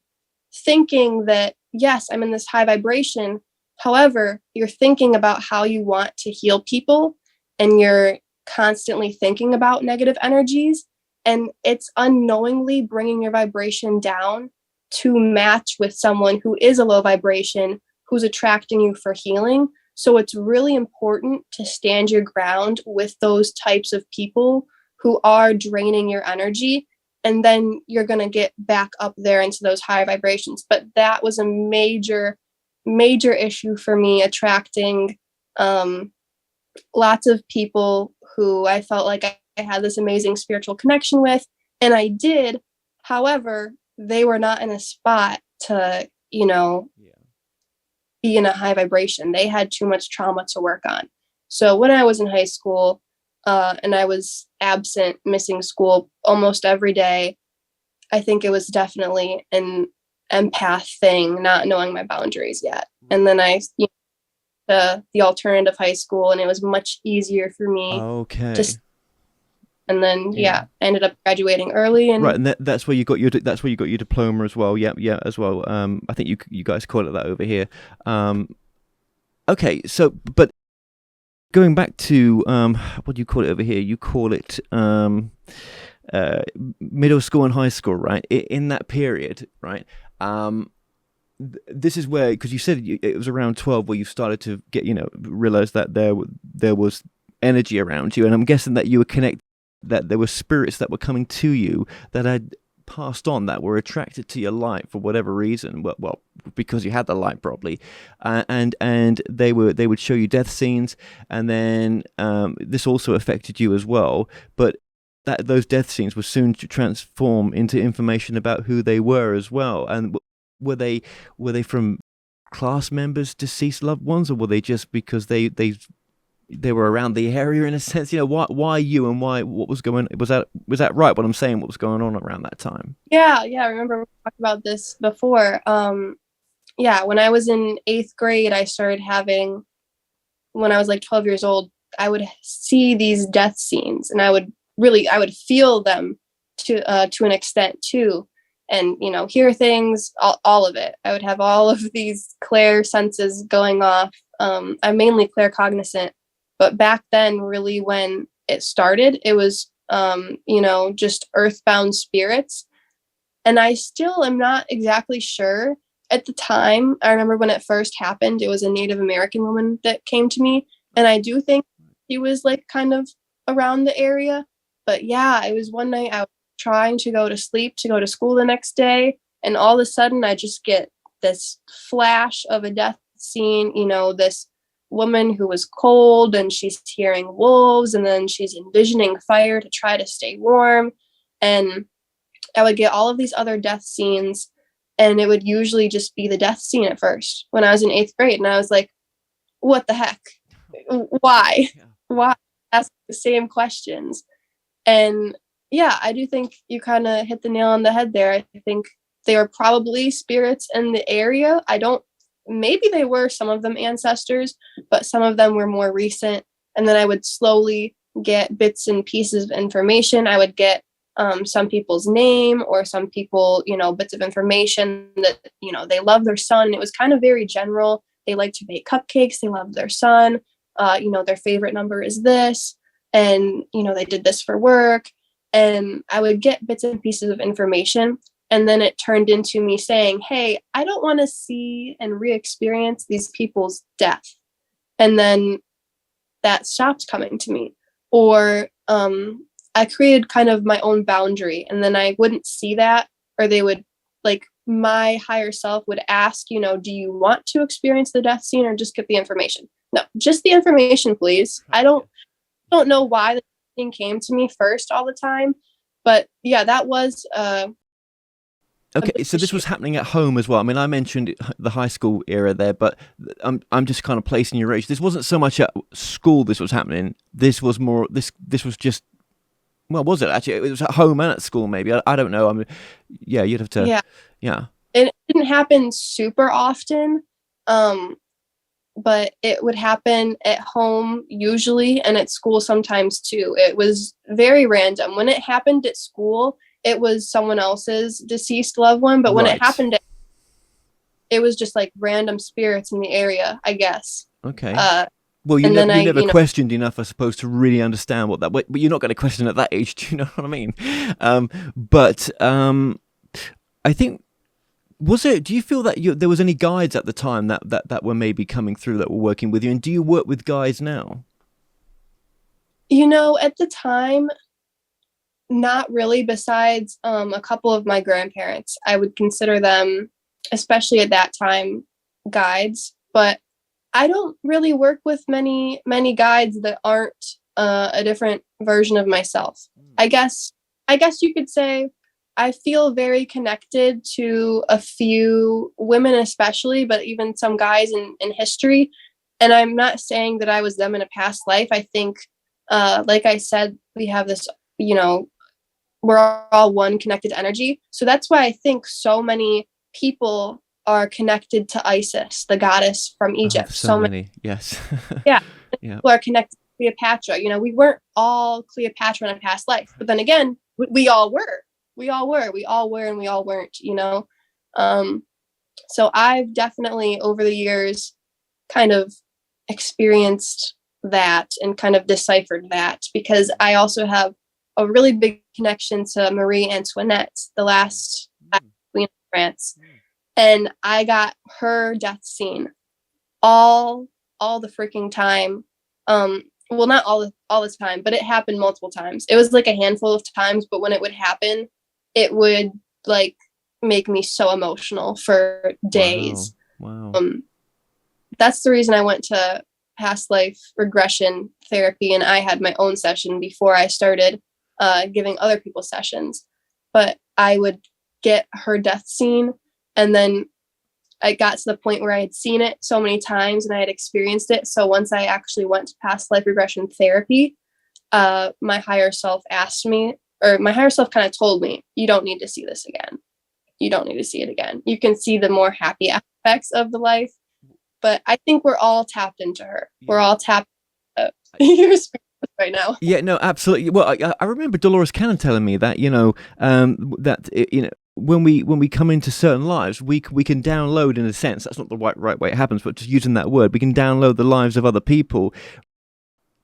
thinking that, yes, I'm in this high vibration. However, you're thinking about how you want to heal people, and you're constantly thinking about negative energies, and it's unknowingly bringing your vibration down to match with someone who is a low vibration, who's attracting you for healing. So it's really important to stand your ground with those types of people who are draining your energy, and then you're going to get back up there into those high vibrations. But that was a major issue for me, attracting um, lots of people who I felt like I had this amazing spiritual connection with, and I did. However, they were not in a spot to, Yeah. be in a high vibration. They had too much trauma to work on. So when I was in high school, and I was absent, missing school almost every day, I think it was definitely an empath thing, not knowing my boundaries yet. And then I, the alternative high school, and it was much easier for me to. Okay. And then Yeah. I ended up graduating early, Right, and and that's where you got your diploma as well. Yeah, yeah, as well. I think you guys call it that over here. Okay, so but going back to what do you call it over here? You call it uh, middle school and high school, right? In that period, right? This is where, because you said it was around 12 where you started to get, realize that there was energy around you, and I'm guessing that you were connected, that there were spirits that were coming to you that had passed on, that were attracted to your light for whatever reason. Well, because you had the light probably, and they would show you death scenes, and then this also affected you as well, but that those death scenes were soon to transform into information about who they were as well. And were they from class members, deceased loved ones, or were they just because they were around the area in a sense? Why you, and why, what was going, was that right, what I'm saying, what was going on around that time? yeah, I remember we talked about this before. Yeah, when I was in 8th grade, I started having, when I was like 12 years old, I would see these death scenes, and I would feel them to an extent too, and hear things, all of it. I would have all of these clair senses going off. I'm mainly claircognizant, but back then, really, when it started, it was just earthbound spirits, and I still am not exactly sure. At the time, I remember when it first happened, it was a Native American woman that came to me, and I do think she was like kind of around the area. But yeah, it was one night I was trying to go to sleep to go to school the next day, and all of a sudden I just get this flash of a death scene, this woman who was cold, and she's hearing wolves, and then she's envisioning fire to try to stay warm. And I would get all of these other death scenes, and it would usually just be the death scene at first when I was in 8th grade. And I was like, what the heck? Why? Yeah. Why ask the same questions? And yeah, I do think you kind of hit the nail on the head there. I think they are probably spirits in the area. Maybe they were, some of them ancestors, but some of them were more recent. And then I would slowly get bits and pieces of information. I would get some people's name, or some people, bits of information that, they love their son. It was kind of very general. They like to bake cupcakes. They love their son. Their favorite number is this. And, they did this for work. And I would get bits and pieces of information. And then it turned into me saying, hey, I don't want to see and re-experience these people's death. And then that stopped coming to me. Or I created kind of my own boundary, and then I wouldn't see that, or they would, like, my higher self would ask, do you want to experience the death scene or just get the information? No, just the information, please. I don't know why the thing came to me first all the time, but yeah, that was a Okay, big so this issue. was happening at home as well. I mean, I mentioned the high school era there, but I'm just kind of placing your age. This wasn't so much at school. This was happening. This was more. This was just. Well, was it actually? It was at home and at school, maybe. I don't know. I mean, yeah, you'd have to. Yeah, Yeah. it didn't happen super often. Um, but it would happen at home usually and at school sometimes too. It was very random. When it happened at school, it was someone else's deceased loved one, but when it Right. happened, it was just like random spirits in the area, I guess. Okay. Uh, Well, and then you I, never questioned enough, I suppose, to really understand what that. But you're not going to question at that age. Do you know what I mean? But I think was it? Do you feel that there was any guides at the time that were maybe coming through that were working with you? And do you work with guides now? at the time, not really, besides a couple of my grandparents. I would consider them, especially at that time, guides. But I don't really work with many guides that aren't a different version of myself. I guess I guess you could say I feel very connected to a few women, especially, but even some guys in history. And I'm not saying that I was them in a past life. I think, like I said, we have this, you know, we're all one connected energy. So that's why I think so many people are connected to Isis, the goddess from Oh, Egypt. so So many, many. Yes. yeah, Yeah. people are connected to Cleopatra. We weren't all Cleopatra in a past life, but then again, we all were. We all were. We all were, and we all weren't. Um, so I've definitely over the years kind of experienced that and kind of deciphered that because I also have a really big connection to Marie Antoinette, the last queen of France, and I got her death scene all all the freaking time. Well, not all the time, but it happened multiple times. It was like a handful of times, but when it would happen, it would like make me so emotional for Wow. days. Wow. Um, that's the reason I went to past life regression therapy, and I had my own session before I started giving other people sessions. But I would get her death scene, and then I got to the point where I had seen it so many times and I had experienced it. So once I actually went to past life regression therapy, my higher self asked me, or my higher self kind of told me, you don't need to see this again. You don't need to see it again. You can see the more happy aspects of the life. But I think we're all tapped into her. We're Yeah. all tapped your spirit right now. Yeah, no, absolutely. Well, I remember Dolores Cannon telling me that that when we come into certain lives, we can download in a sense. That's not the right way it happens, but just using that word, we can download the lives of other people,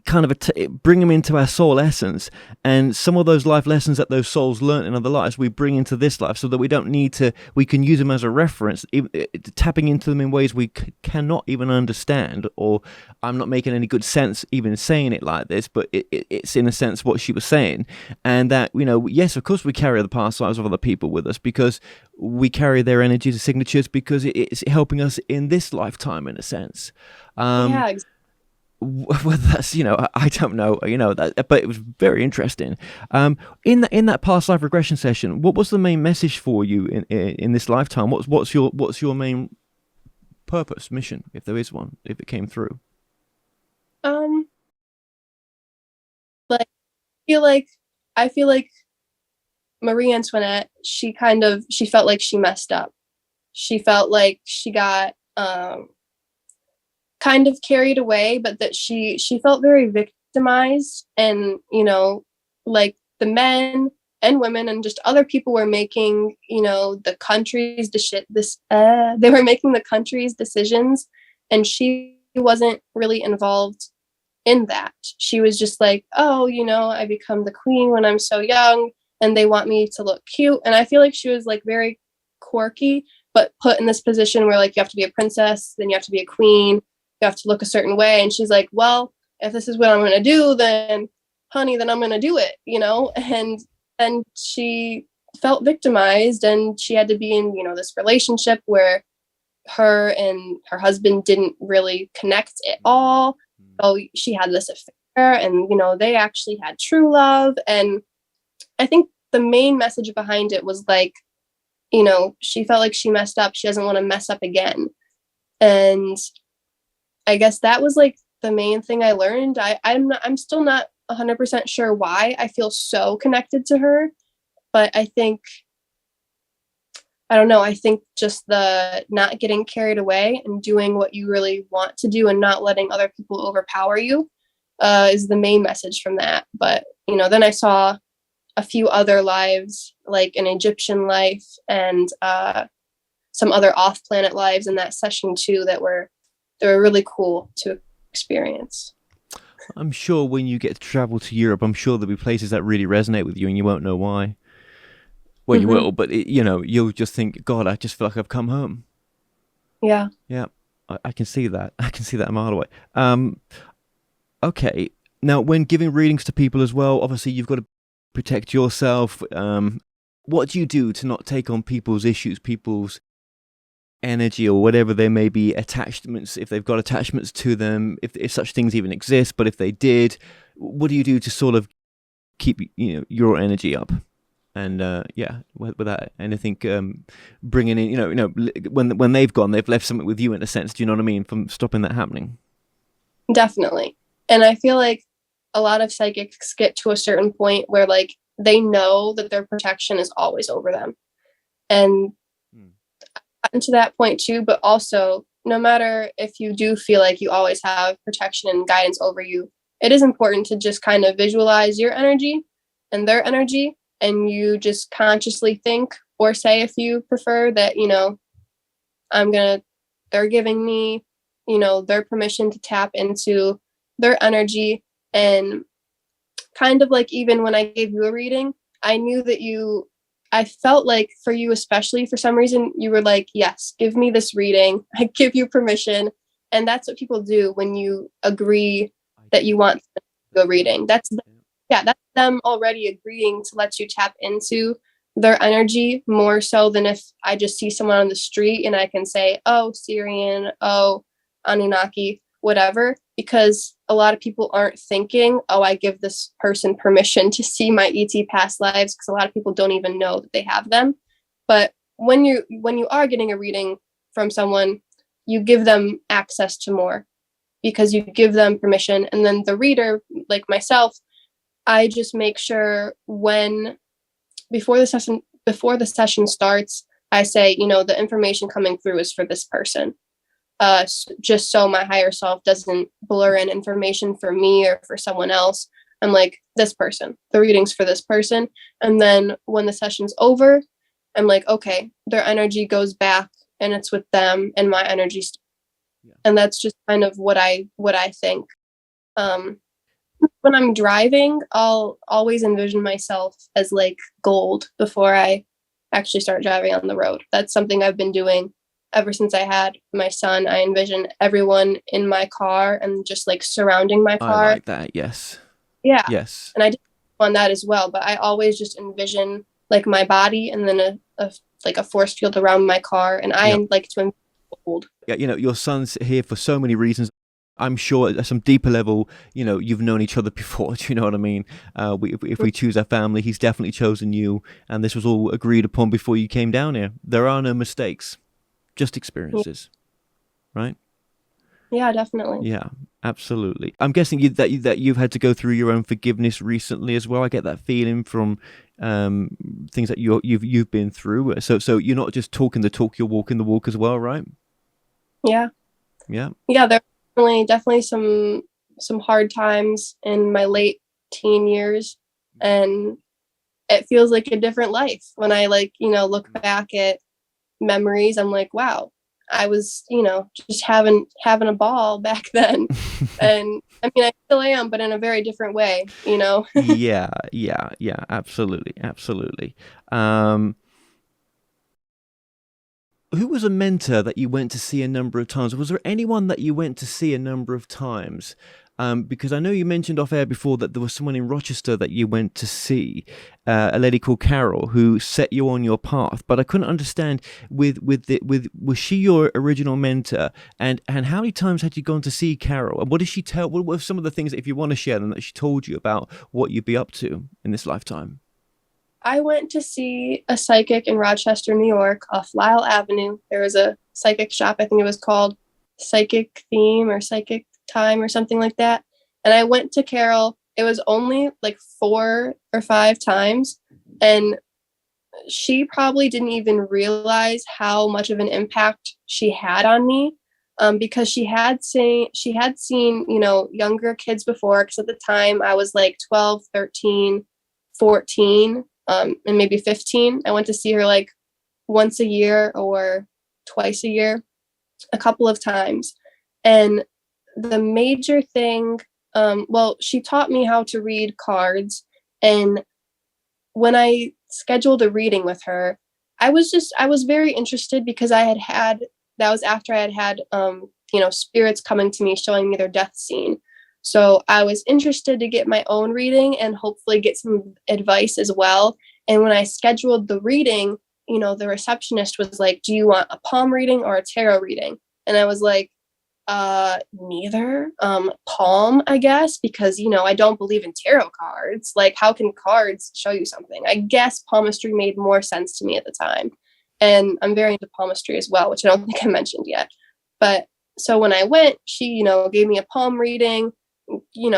kind of bring them into our soul essence, and some of those life lessons that those souls learned in other lives we bring into this life, so that we can use them as a reference, tapping into them in ways we cannot even understand. Or I'm not making any good sense even saying it like this, but it's in a sense what she was saying. And that, yes, of course we carry the past lives of other people with us, because we carry their energies and signatures, because it's helping us in this lifetime in a sense. um Yeah, whether that's, I don't know, that, but it was very interesting. In that past life regression session, what was the main message for you in this lifetime? What's your main purpose, mission, if there is one, if it came through? um, like feel like I feel like Marie Antoinette, she felt like she messed up. She felt like she got kind of carried away, but that she felt very victimized, and like the men and women and just other people were making the country's they were making the country's decisions, and she wasn't really involved in that. She was just like, oh, I become the queen when I'm so young, and they want me to look cute. And I feel like she was like very quirky, but put in this position where like you have to be a princess, then you have to be a queen, you have to look a certain way. And she's like, well, if this is what I'm going to do, then honey, then I'm going to do it. And she felt victimized, and she had to be in this relationship where her and her husband didn't really connect at all. So she had this affair, and they actually had true love. And I think the main message behind it was like, she felt like she messed up. She doesn't want to mess up again. And I guess that was like the main thing I learned. I'm still not 100% sure why I feel so connected to her, but I think I don't know, I think just the not getting carried away and doing what you really want to do and not letting other people overpower you is the main message from that. But, then I saw a few other lives, like an Egyptian life and some other off-planet lives in that session too they were really cool to experience. I'm sure when you get to travel to Europe, I'm sure there'll be places that really resonate with you, and you won't know why. Well, you Hmm. will, but you'll just think, God, I just feel like I've come home. Yeah. Yeah, I can see that. I can see that a mile away. Okay. Now, when giving readings to people as well, obviously you've got to protect yourself. What do you do to not take on people's issues, people's energy, or whatever there may be, attachments, if they've got attachments to them, if such things even exist, but if they did, what do you do to sort of keep your energy up? And yeah, without anything bringing in, when they've gone, they've left something with you in a sense. Do you know what I mean? From stopping that happening. Definitely. And I feel like a lot of psychics get to a certain point where like they know that their protection is always over them. And Hmm. gotten to that point too, but also no matter if you do feel like you always have protection and guidance over you, it is important to just kind of visualize your energy and their energy, and you just consciously think or say, if you prefer, that, I'm gonna they're giving me, their permission to tap into their energy. And kind of like, even when I gave you a reading, I knew that I felt like for you, especially for some reason, you were like, yes, give me this reading. I give you permission. And that's what people do when you agree I that you do. want to go That's right. reading. Yeah, that's them already agreeing to let you tap into their energy more so than if I just see someone on the street and I can say, oh, Syrian, oh, Anunnaki, whatever, because a lot of people aren't thinking, oh, I give this person permission to see my ET past lives, because a lot of people don't even know that they have them. But when you are getting a reading from someone, you give them access to more because you give them permission. And then the reader, like myself, I just make sure when before the session starts, I say, the information coming through is for this person. Just so my higher self doesn't blur in information for me or for someone else. I'm like, this person, the reading's for this person. And then when the session's over, I'm like, okay, their energy goes back and it's with them and my energy. Yeah. And that's just kind of what I think. Um, when I'm driving, I'll always envision myself as like gold before I actually start driving on the road. That's something I've been doing ever since I had my son. I envision everyone in my car and just like surrounding my I car. like that. Yes. Yeah. Yes. And I did on that as well, but I always just envision like my body and then like a force field around my car. And Yeah. I like to envision gold. Yeah. Your son's here for so many reasons. I'm sure at some deeper level, you've known each other before. Do you know what I mean? If we choose our family, he's definitely chosen you, and this was all agreed upon before you came down here. There are no mistakes, just experiences, right? Yeah, definitely. Yeah, absolutely. I'm guessing that you've had to go through your own forgiveness recently as well. I get that feeling from things that you've been through. So you're not just talking the talk, you're walking the walk as well, right? Yeah. Yeah. Yeah, there were definitely some hard times in my late teen years, and it feels like a different life when I like, look back at memories. I'm like, wow, I was, just having a ball back then. And I mean, I still am, but in a very different way. Yeah, yeah, yeah, absolutely, absolutely. Um, who was a mentor that you went to see a number of times? Was there anyone that you went to see a number of times? Because I know you mentioned off air before that there was someone in Rochester that you went to see, a lady called Carol, who set you on your path. But I couldn't understand with was she your original mentor, and how many times had you gone to see Carol? And what did she tell? What were some of the things, if you want to share them, that she told you about what you'd be up to in this lifetime? I went to see a psychic in Rochester, New York, off Lyle Avenue. There was a psychic shop, I think it was called Psychic Theme or Psychic Time or something like that. And I went to Carol. It was only like 4 or 5 times. And she probably didn't even realize how much of an impact she had on me, because she had seen younger kids before, because at the time I was like 12, 13, 14, and maybe 15. I went to see her like once a year or twice a year, a couple of times. And the major thing, well, she taught me how to read cards. And when I scheduled a reading with her, I was very interested because that was after I had spirits coming to me showing me their death scene. So I was interested to get my own reading and hopefully get some advice as well. And when I scheduled the reading, the receptionist was like, "Do you want a palm reading or a tarot reading?" And I was like, neither. Palm, I guess, because I don't believe in tarot cards. Like, how can cards show you something? I guess palmistry made more sense to me at the time. And I'm very into palmistry as well, which I don't think I mentioned yet. But so when I went, she, gave me a palm reading,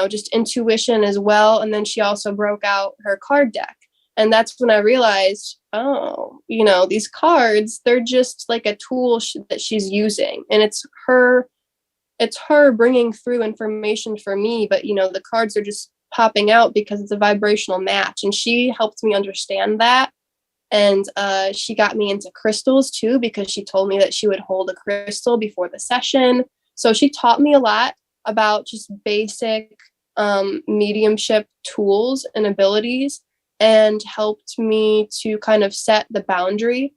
just intuition as well. And then she also broke out her card deck. And that's when I realized, oh, these cards, they're just like a tool that she's using. And it's her bringing through information for me, but the cards are just popping out because it's a vibrational match. And she helped me understand that. And she got me into crystals too, because she told me that she would hold a crystal before the session. So she taught me a lot about just basic mediumship tools and abilities, and helped me to kind of set the boundary.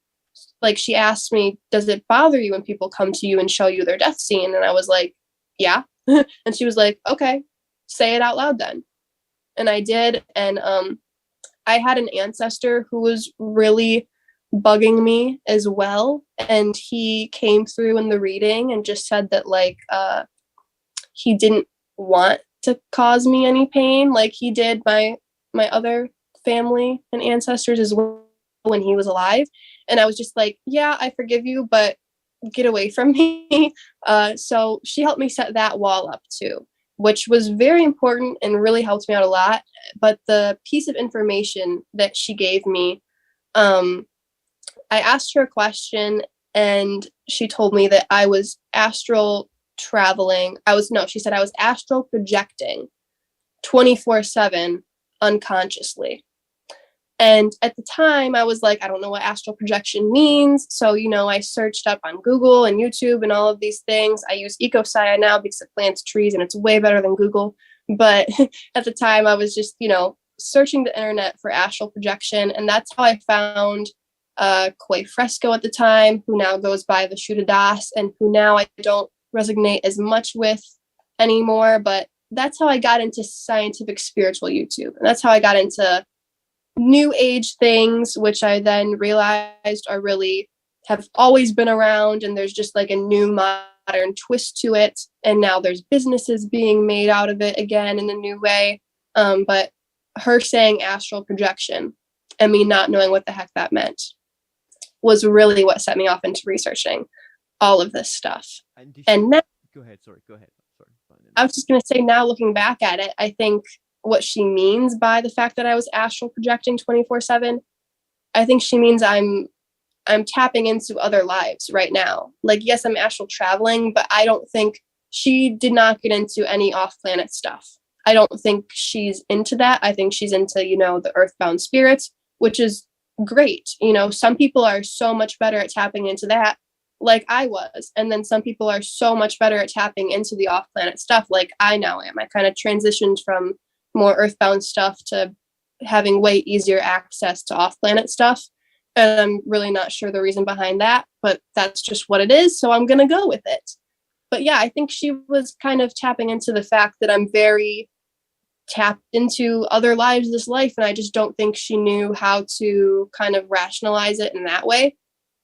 Like, she asked me, "Does it bother you when people come to you and show you their death scene?" And I was like, "Yeah." And she was like, "Okay, say it out loud then." And I did. And I had an ancestor who was really bugging me as well. And he came through in the reading and just said that, like, he didn't want to cause me any pain like he did my other family and ancestors as well when he was alive. And I was just like, "Yeah, I forgive you, but get away from me." So she helped me set that wall up too, which was very important and really helped me out a lot. But the piece of information that she gave me, um, I asked her a question, and she told me that I was astral traveling. She said I was astral projecting 24/7 unconsciously. And at the time, I was like, I don't know what astral projection means. So, I searched up on Google and YouTube and all of these things. I use EcoSci now because it plants trees and it's way better than Google. But at the time, I was just, searching the internet for astral projection. And that's how I found Koi Fresco at the time, who now goes by the Shuta Das, and who now I don't resonate as much with anymore. But that's how I got into scientific spiritual YouTube. And that's how I got into new age things, which I then realized have always been around, and there's just like a new modern twist to it. And now there's businesses being made out of it again in a new way. But her saying astral projection and me not knowing what the heck that meant was really what set me off into researching all of this stuff. And now, go ahead. Sorry, go ahead. Sorry. I was just going to say, now looking back at it, I think what she means by the fact that I was astral projecting 24/7, I think she means I'm tapping into other lives right now. Like, yes, I'm astral traveling, but I don't think she did not get into any off-planet stuff. I don't think she's into that. I think she's into, the earthbound spirits, which is great. Some people are so much better at tapping into that, like I was. And then some people are so much better at tapping into the off-planet stuff, like I now am. I kind of transitioned from more earthbound stuff to having way easier access to off-planet stuff. And I'm really not sure the reason behind that, but that's just what it is. So I'm going to go with it. But yeah, I think she was kind of tapping into the fact that I'm very tapped into other lives this life. And I just don't think she knew how to kind of rationalize it in that way.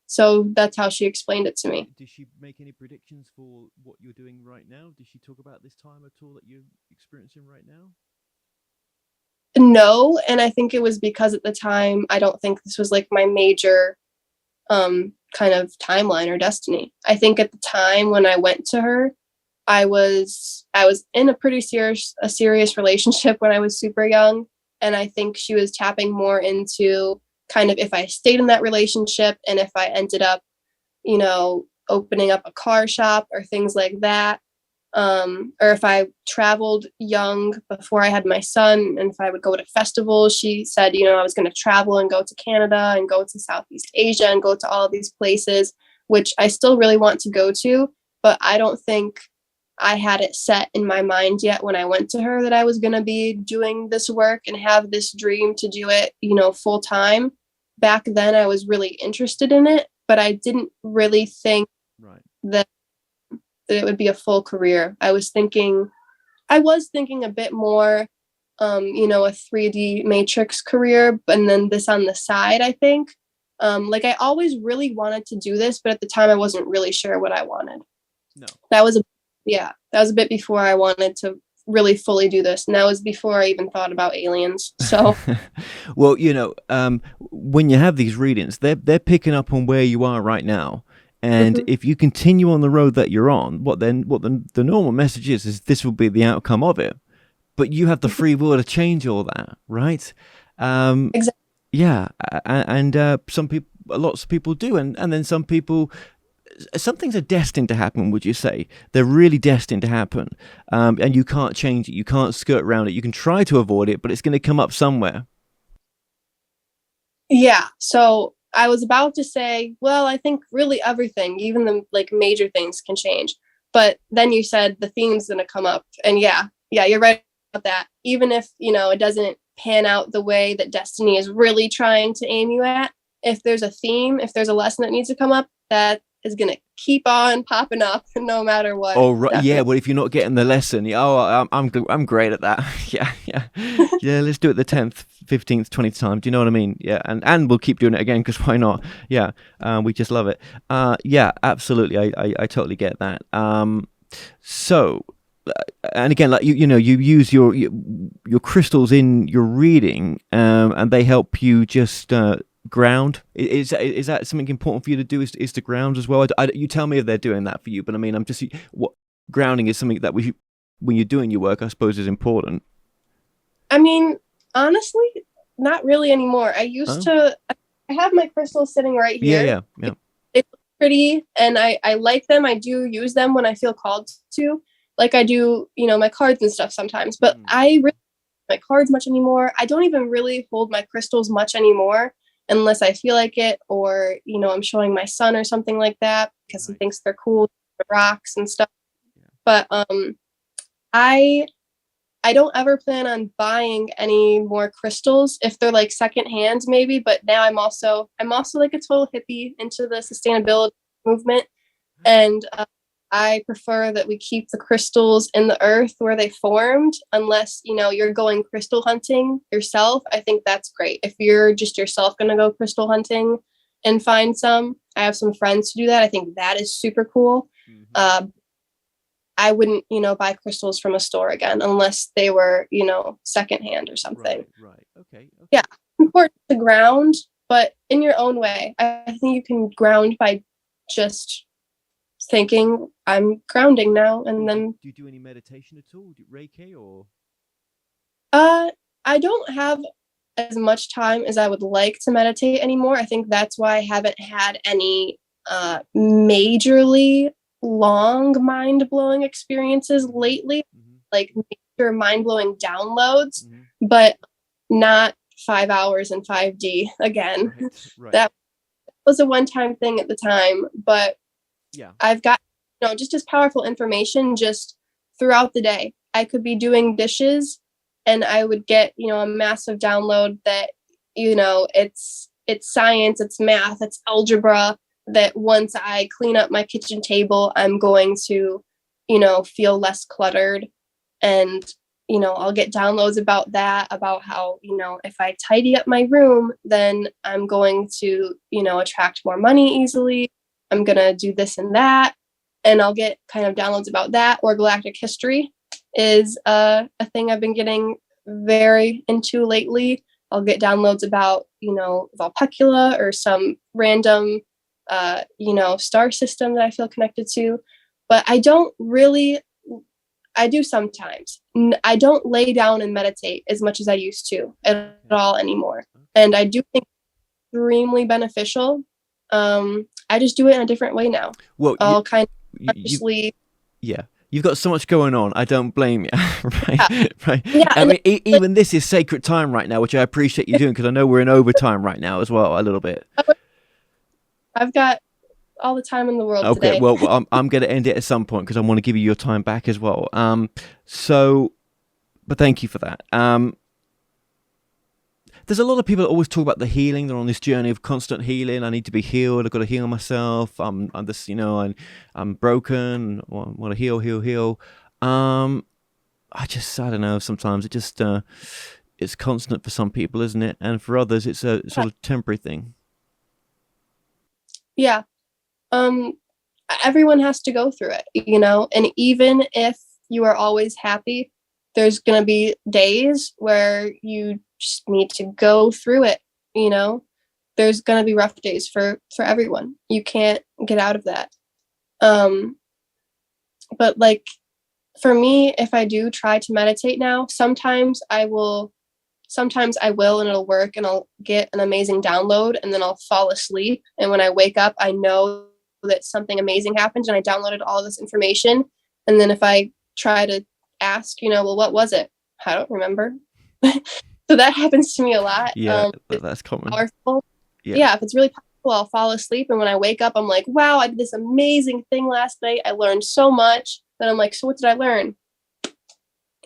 So that's how she explained it to me. Did she make any predictions for what you're doing right now? Did she talk about this time at all that you're experiencing right now? No, and I think it was because at the time, I don't think this was like my major kind of timeline or destiny. I think at the time when I went to her, I was in a pretty serious relationship when I was super young, and I think she was tapping more into kind of if I stayed in that relationship and if I ended up, opening up a car shop or things like that. Or if I traveled young before I had my son, and if I would go to festivals. She said, I was going to travel and go to Canada and go to Southeast Asia and go to all of these places, which I still really want to go to, but I don't think I had it set in my mind yet when I went to her that I was going to be doing this work and have this dream to do it, full time. Back then, I was really interested in it, but I didn't really think Right. that it would be a full career. I was thinking a bit more, a 3D matrix career, and then this on the side, I think. Like I always really wanted to do this, but at the time I wasn't really sure what I wanted. No. That was a bit before I wanted to really fully do this. And that was before I even thought about aliens. So Well, when you have these readings, they're picking up on where you are right now. And mhm. if you continue on the road that you're on, what the normal message is this will be the outcome of it. But you have the free will to change all that, right? Um, Exactly. yeah, and some people, lots of people do, and then some things are destined to happen. Would you say they're really destined to happen, and you can't change it, you can't skirt around it. You can try to avoid it, but it's going to come up somewhere. Yeah. So I was about to say, well, I think really everything, even the like major things can change. But then you said the theme's gonna come up. And yeah, you're right about that. Even if, it doesn't pan out the way that destiny is really trying to aim you at, if there's a theme, if there's a lesson that needs to come up, that is gonna keep on popping up no matter what. Oh right, yeah. Definitely. Well, if you're not getting the lesson, I'm great at that. Yeah, yeah, yeah. Let's do it the 10th, 15th, 20th time. Do you know what I mean? Yeah, and we'll keep doing it again because why not? Yeah, we just love it. Yeah, absolutely. I totally get that. So, and again, like you use your crystals in your reading, and they help you just ground. Is that something important for you to do? Is to ground as well? You tell me if they're doing that for you, but I mean, I'm just what grounding is something that when you're doing your work, I suppose, is important. I mean, honestly, not really anymore. Oh, I have my crystals sitting right yeah, here. yeah, yeah. They look pretty and I like them. I do use them when I feel called to. Like I do, my cards and stuff sometimes, but Mm, I really don't hold my cards much anymore. I don't even really hold my crystals much anymore unless I feel like it or, I'm showing my son or something like that because he right. thinks they're cool, the rocks and stuff. Yeah. But I I don't ever plan on buying any more crystals if they're like secondhand maybe, but now I'm also like a total hippie into the sustainability movement and I prefer that we keep the crystals in the earth where they formed unless, you're going crystal hunting yourself. I think that's great. If you're just yourself going to go crystal hunting and find some, I have some friends who do that. I think that is super cool. Hmm. Uh, I wouldn't, buy crystals from a store again unless they were, secondhand or something. Right, right. Okay, Yeah, okay. important to ground, but in your own way. I think you can ground by just thinking, I'm grounding now. And Cool. then, Do you do any meditation at all? Do you Reiki or? uh, I don't have as much time as I would like to meditate anymore. I think that's why I haven't had any majorly long mind blowing experiences Hmm. lately, Hmm. like major mind blowing downloads, Hmm. but not 5 hours in 5D again. Right, right. That was a one time thing at the time, but Yeah. I've got, just as powerful information just throughout the day. I could be doing dishes and I would get, a massive download that, it's science, it's math, it's algebra that once I clean up my kitchen table, I'm going to, feel less cluttered and I'll get downloads about that, about how, if I tidy up my room, then I'm going to, attract more money easily. I'm going to do this and that. And I'll get kind of downloads about that. Or galactic history is a thing I've been getting very into lately. I'll get downloads about, Vulpecula or some random, star system that I feel connected to. But I do sometimes. I don't lay down and meditate as much as I used to at Okay. all anymore. Okay. And I do think extremely beneficial. I just do it in a different way now. Well, I'll kind of you consciously, yeah, you've got so much going on. I don't blame you. yeah, Right, right. yeah, I and mean, like even this is sacred time right now, which I appreciate you doing because I know we're in overtime right now as well, a little bit. I've got all the time in the world Okay, today. well, I'm going to end it at some point because I want to give you your time back as well. So, but thank you for that. There's a lot of people that always talk about the healing. They're on this journey of constant healing. I need to be healed. I've got to heal myself. I'm this, I'm broken. I want to heal, heal, heal. I don't know. Sometimes it's constant for some people, isn't it? And for others, it's a Yeah, sort of temporary thing. yeah. Um, everyone has to go through it. And even if you are always happy, there's going to be days where you just need to go through it. you know there's going to be rough days for everyone. You can't get out of that. um but like, for me, if I do try to meditate now, sometimes I will and it'll work and I'll get an amazing download and then I'll fall asleep, and when I wake up I know that something amazing happened and I downloaded all this information. And then if I try to ask, well, what was it? I don't remember. So that happens to me a lot. Yeah, It's that's common. powerful. Yeah. Yeah, if it's really powerful, I'll fall asleep, and when I wake up I'm like, wow, I did this amazing thing last night, I learned so much. Then I'm like, so what did I learn? I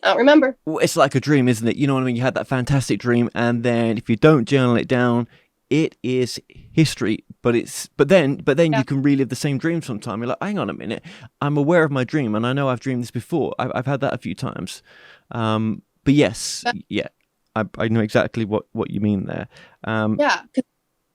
don't remember. Well, it's like a dream, isn't it? You know what I mean? You had that fantastic dream, and then if you don't journal it down, it is history. But then Yeah, you can relive the same dream sometime. You're like, hang on a minute, I'm aware of my dream, and I know I've dreamed this before. I've had that a few times. But yes, yeah, I know exactly what you mean there. yeah.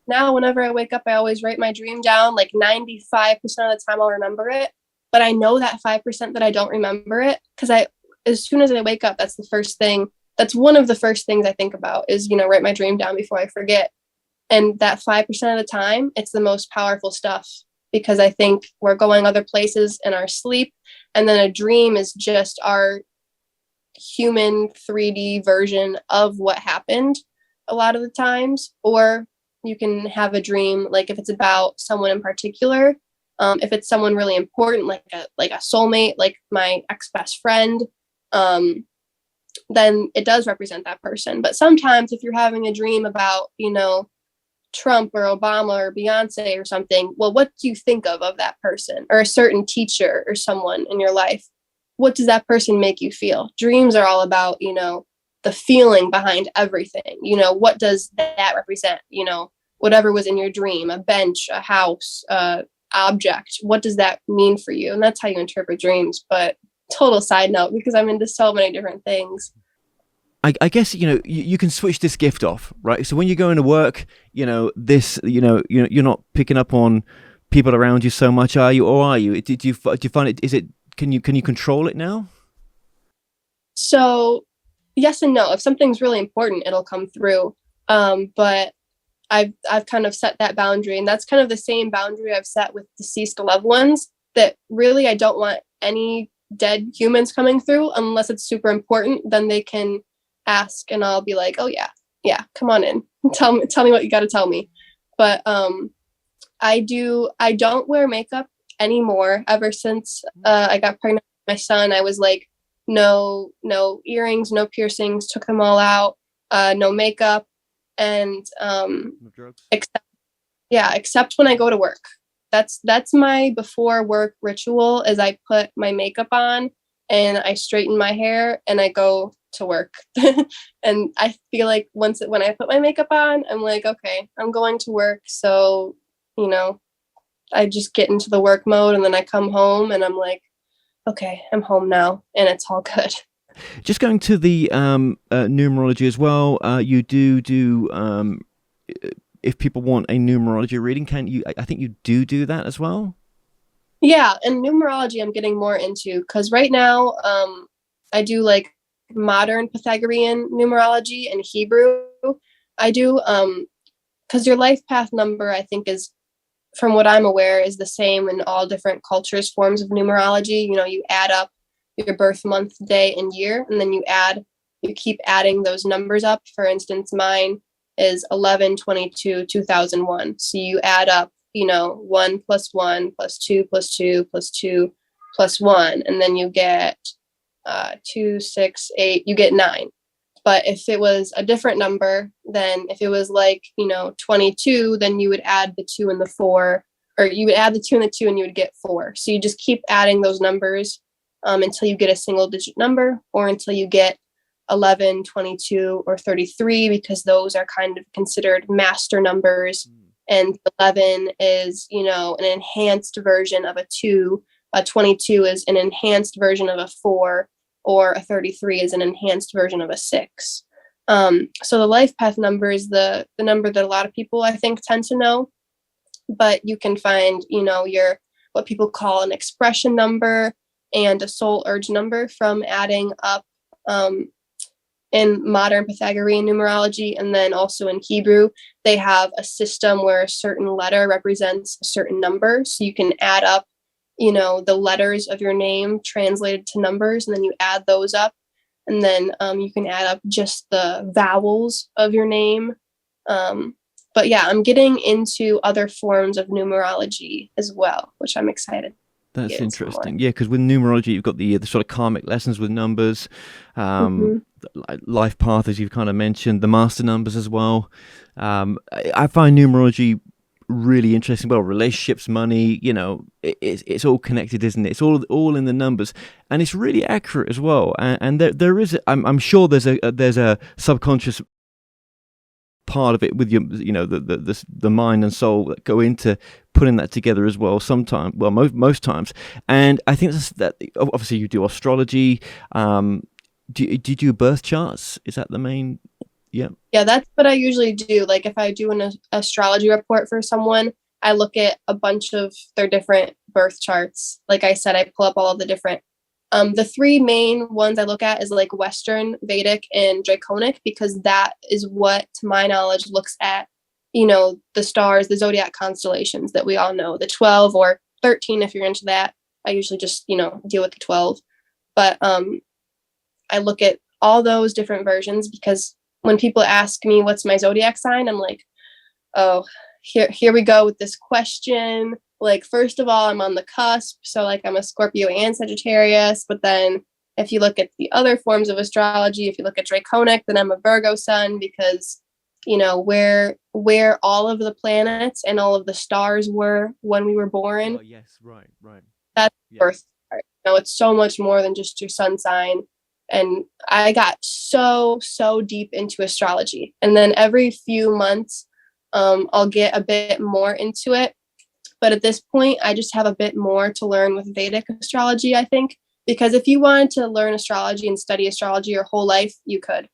Now, whenever I wake up, I always write my dream down. Like 95% of the time, I'll remember it. But I know that 5% that I don't remember it, because as soon as I wake up, that's the first thing. That's one of the first things I think about is, write my dream down before I forget. And that 5% of the time, it's the most powerful stuff, because I think we're going other places in our sleep. And then a dream is just our human 3D version of what happened a lot of the times. Or you can have a dream, like if it's about someone in particular, if it's someone really important, like a soulmate, like my ex best friend, then it does represent that person. But sometimes if you're having a dream about, Trump or Obama or Beyonce or something, well, what do you think of that person, or a certain teacher or someone in your life? What does that person make you feel? Dreams are all about, the feeling behind everything. What does that represent? Whatever was in your dream, a bench, a house, object, what does that mean for you? And that's how you interpret dreams. But total side note, because I'm into so many different things. I guess you can switch this gift off, right? So when you're going to work, this, you're not picking up on people around you so much, are you? Or are you? Do you find it? Is it? Can you control it now? So yes and no. If something's really important, it'll come through. But I've kind of set that boundary, and that's kind of the same boundary I've set with deceased loved ones, that really I don't want any dead humans coming through unless it's super important. Then they can ask and I'll be like, oh yeah, come on in. Tell me what you got to tell me. But I don't wear makeup anymore. Ever since I got pregnant with my son, I was like, no earrings, no piercings, took them all out, no makeup. And No drugs. except when I go to work. That's my before work ritual, is I put my makeup on and I straighten my hair and I go to work. And I feel like when I put my makeup on, I'm like, okay, I'm going to work. So, I just get into the work mode, and then I come home and I'm like, okay, I'm home now and it's all good. Just going to the numerology as well. You do if people want a numerology reading, can you? I think you do that as well. Yeah, and numerology I'm getting more into, because right now I do like modern Pythagorean numerology and Hebrew. I do because your life path number, I think, is, from what I'm aware, is the same in all different cultures, forms of numerology. You add up your birth month, day, and year, and then you keep adding those numbers up. For instance, mine is 11, 22, 2001. So you add up, 1 plus 1 plus 2 plus 2 plus 2 plus 1, and then you get 2, 6, 8, you get 9. But if it was a different number, then if it was like, 22, then you would add the 2 and the 4, or you would add the 2 and the 2 and you would get 4. So you just keep adding those numbers until you get a single digit number, or until you get 11, 22, or 33, because those are kind of considered master numbers. And 11 is, an enhanced version of a 2. A 22 is an enhanced version of a 4, or a 33 is an enhanced version of a 6. So the life path number is the number that a lot of people, I think, tend to know. But you can find, your what people call an expression number and a soul urge number from adding up in modern Pythagorean numerology, and then also in Hebrew, they have a system where a certain letter represents a certain number. So you can add up, the letters of your name translated to numbers, and then you add those up. And then you can add up just the vowels of your name. But yeah, I'm getting into other forms of numerology as well, which I'm excited. That's interesting. Yeah, because with numerology, you've got the sort of karmic lessons with numbers, life path, as you've kind of mentioned, the master numbers as well. I find numerology really interesting. Well, relationships, money, it's all connected, isn't it? It's all in the numbers, and it's really accurate as well. And there is, I'm sure there's a subconscious part of it with your, the mind and soul that go into putting that together as well. Sometimes, well, most times, and I think that obviously you do astrology. Do you do birth charts? Is that the main? Yeah, that's what I usually do. Like if I do an astrology report for someone, I look at a bunch of their different birth charts. Like I said, I pull up all of the different. The 3 main ones I look at is like Western, Vedic, and Draconic, because that is what, to my knowledge, looks at, the stars, the zodiac constellations that we all know, the 12 or 13 if you're into that. I usually just, deal with the 12. But I look at all those different versions, because when people ask me what's my zodiac sign, I'm like, oh, here we go with this question. Like, first of all, I'm on the cusp. So like I'm a Scorpio and Sagittarius. But then if you look at the other forms of astrology, if you look at Draconic, then I'm a Virgo sun, because, where all of the planets and all of the stars were when we were born. Oh, yes, right. That's birth chart. It's so much more than just your sun sign. And I got so deep into astrology. And then every few months, I'll get a bit more into it. But at this point, I just have a bit more to learn with Vedic astrology, I think. Because if you wanted to learn astrology and study astrology your whole life, you could.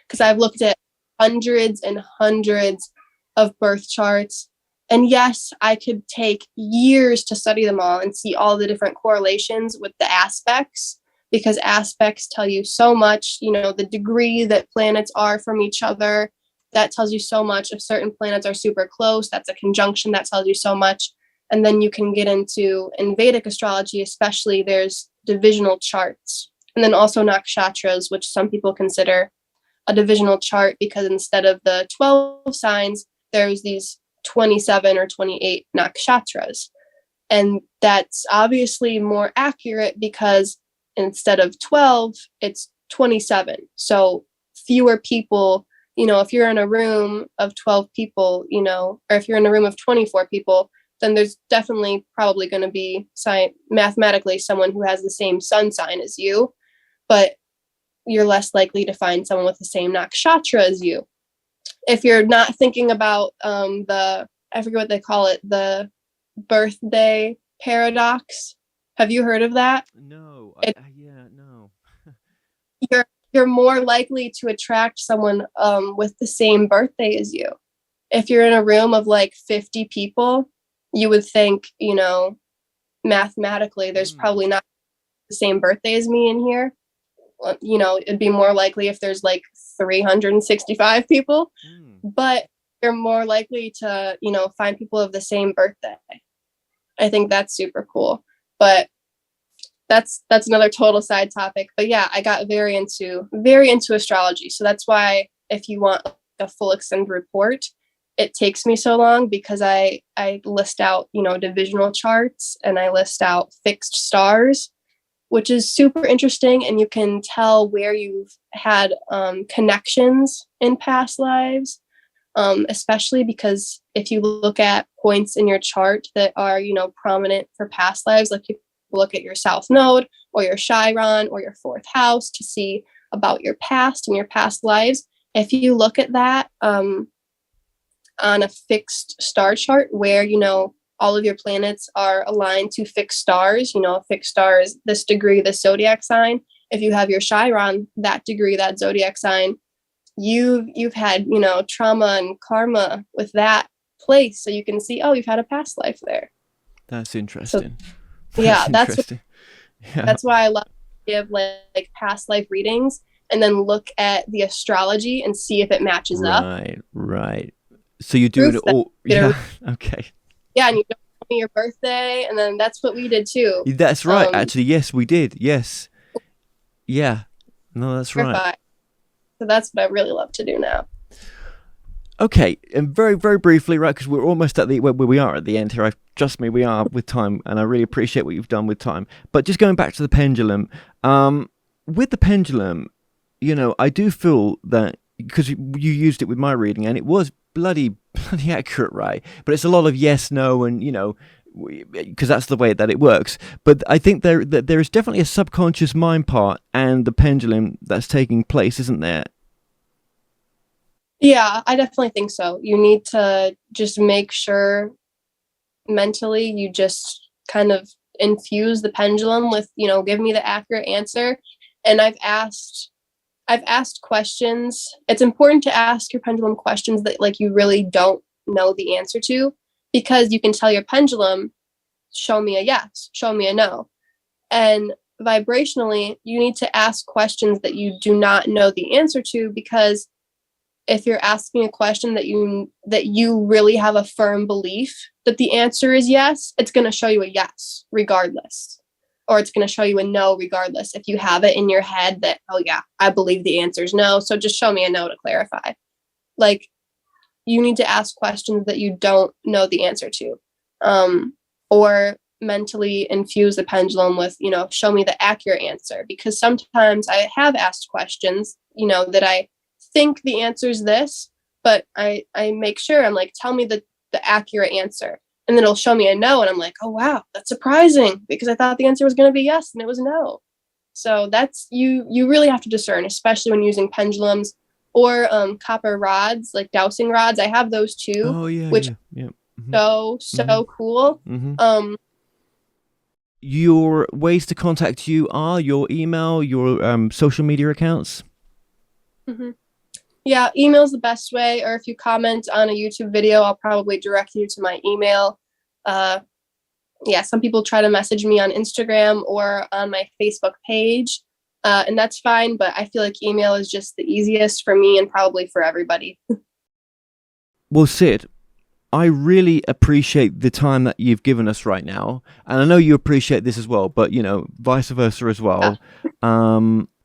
Because I've looked at hundreds and hundreds of birth charts. And yes, I could take years to study them all and see all the different correlations with the aspects, because aspects tell you so much, the degree that planets are from each other. That tells you so much. If certain planets are super close, that's a conjunction that tells you so much. And then you can get into, in Vedic astrology especially, there's divisional charts. And then also nakshatras, which some people consider a divisional chart, because instead of the 12 signs, there's these 27 or 28 nakshatras. And that's obviously more accurate, because instead of 12, it's 27. So fewer people, if you're in a room of 12 people, or if you're in a room of 24 people, then there's definitely probably going to be mathematically someone who has the same sun sign as you, but you're less likely to find someone with the same nakshatra as you. If you're not thinking about I forget what they call it, the birthday paradox. Have you heard of that? No. No. You're more likely to attract someone with the same birthday as you. If you're in a room of like 50 people, you would think, mathematically, there's probably not the same birthday as me in here. It'd be more likely if there's like 365 people, but you're more likely to, find people of the same birthday. I think that's super cool. But that's another total side topic. But yeah, I got very into astrology. So that's why, if you want a full extended report, it takes me so long because I list out, divisional charts, and I list out fixed stars, which is super interesting. And you can tell where you've had connections in past lives, especially because if you look at points in your chart that are, prominent for past lives, like you look at your South Node or your Chiron or your fourth house to see about your past and your past lives. If you look at that on a fixed star chart where, all of your planets are aligned to fixed stars, a fixed star is this degree, this zodiac sign. If you have your Chiron, that degree, that zodiac sign, you've had, trauma and karma with that place. So you can see, oh, you've had a past life there. That's So interesting. yeah, That's interesting. Yeah. that's why I love to give like past life readings and then look at the astrology and see if it matches up. Right, right. So you're doing Proof it that, all. Yeah. Okay. yeah, and you don't tell me your birthday, and then that's what we did too. That's right. Actually, yes, we did. Yes. Yeah. No, that's right. Verify. So that's what I really love to do now. Okay, and very, very briefly, right, because we're almost at the where we are at the end here. Trust me, we are with time, and I really appreciate what you've done with time. But just going back to the pendulum, with the pendulum, I do feel that because you used it with my reading, and it was bloody accurate, right? But it's a lot of yes, no, and because that's the way that it works. But I think there is definitely a subconscious mind part and the pendulum that's taking place, isn't there? Yeah, I definitely think so. You need to just make sure mentally you just kind of infuse the pendulum with, give me the accurate answer. And I've asked questions. It's important to ask your pendulum questions that like you really don't know the answer to, because you can tell your pendulum, show me a yes, show me a no. And vibrationally, you need to ask questions that you do not know the answer to, because if you're asking a question that you really have a firm belief that the answer is yes, it's going to show you a yes regardless, or it's going to show you a no regardless. If you have it in your head that, oh yeah, I believe the answer is no, so just show me a no to clarify. Like, you need to ask questions that you don't know the answer to, or mentally infuse the pendulum with, show me the accurate answer, because sometimes I have asked questions, that I think the answer is this, but I make sure I'm like, tell me the accurate answer. And then it'll show me a no. And I'm like, oh, wow, that's surprising, because I thought the answer was going to be yes. And it was no. So that's, you really have to discern, especially when using pendulums or copper rods, like dowsing rods. I have those too, Oh yeah, which yeah, yeah. Mm-hmm. so cool. Mm-hmm. Your ways to contact you are your email, your social media accounts. Mm-hmm. Yeah, email is the best way, or if you comment on a YouTube video, I'll probably direct you to my email. Yeah, some people try to message me on Instagram or on my Facebook page, and that's fine, but I feel like email is just the easiest for me and probably for everybody. Well, Syd, I really appreciate the time that you've given us right now, and I know you appreciate this as well, but vice versa as well.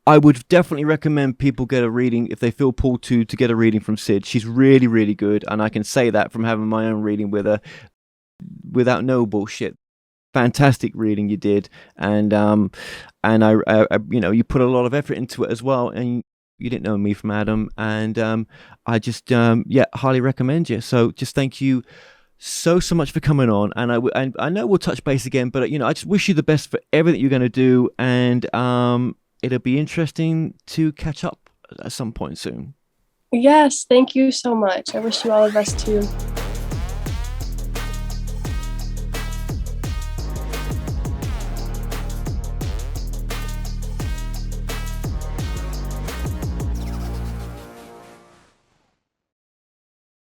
I would definitely recommend people get a reading if they feel pulled to get a reading from Syd. She's really, really good, and I can say that from having my own reading with her without no bullshit. Fantastic reading you did, and I you put a lot of effort into it as well, and you didn't know me from Adam, and I just highly recommend you. So just thank you so much for coming on, and I know we'll touch base again, but I just wish you the best for everything you're going to do, and it'll be interesting to catch up at some point soon. Yes, thank you so much. I wish you all the best too.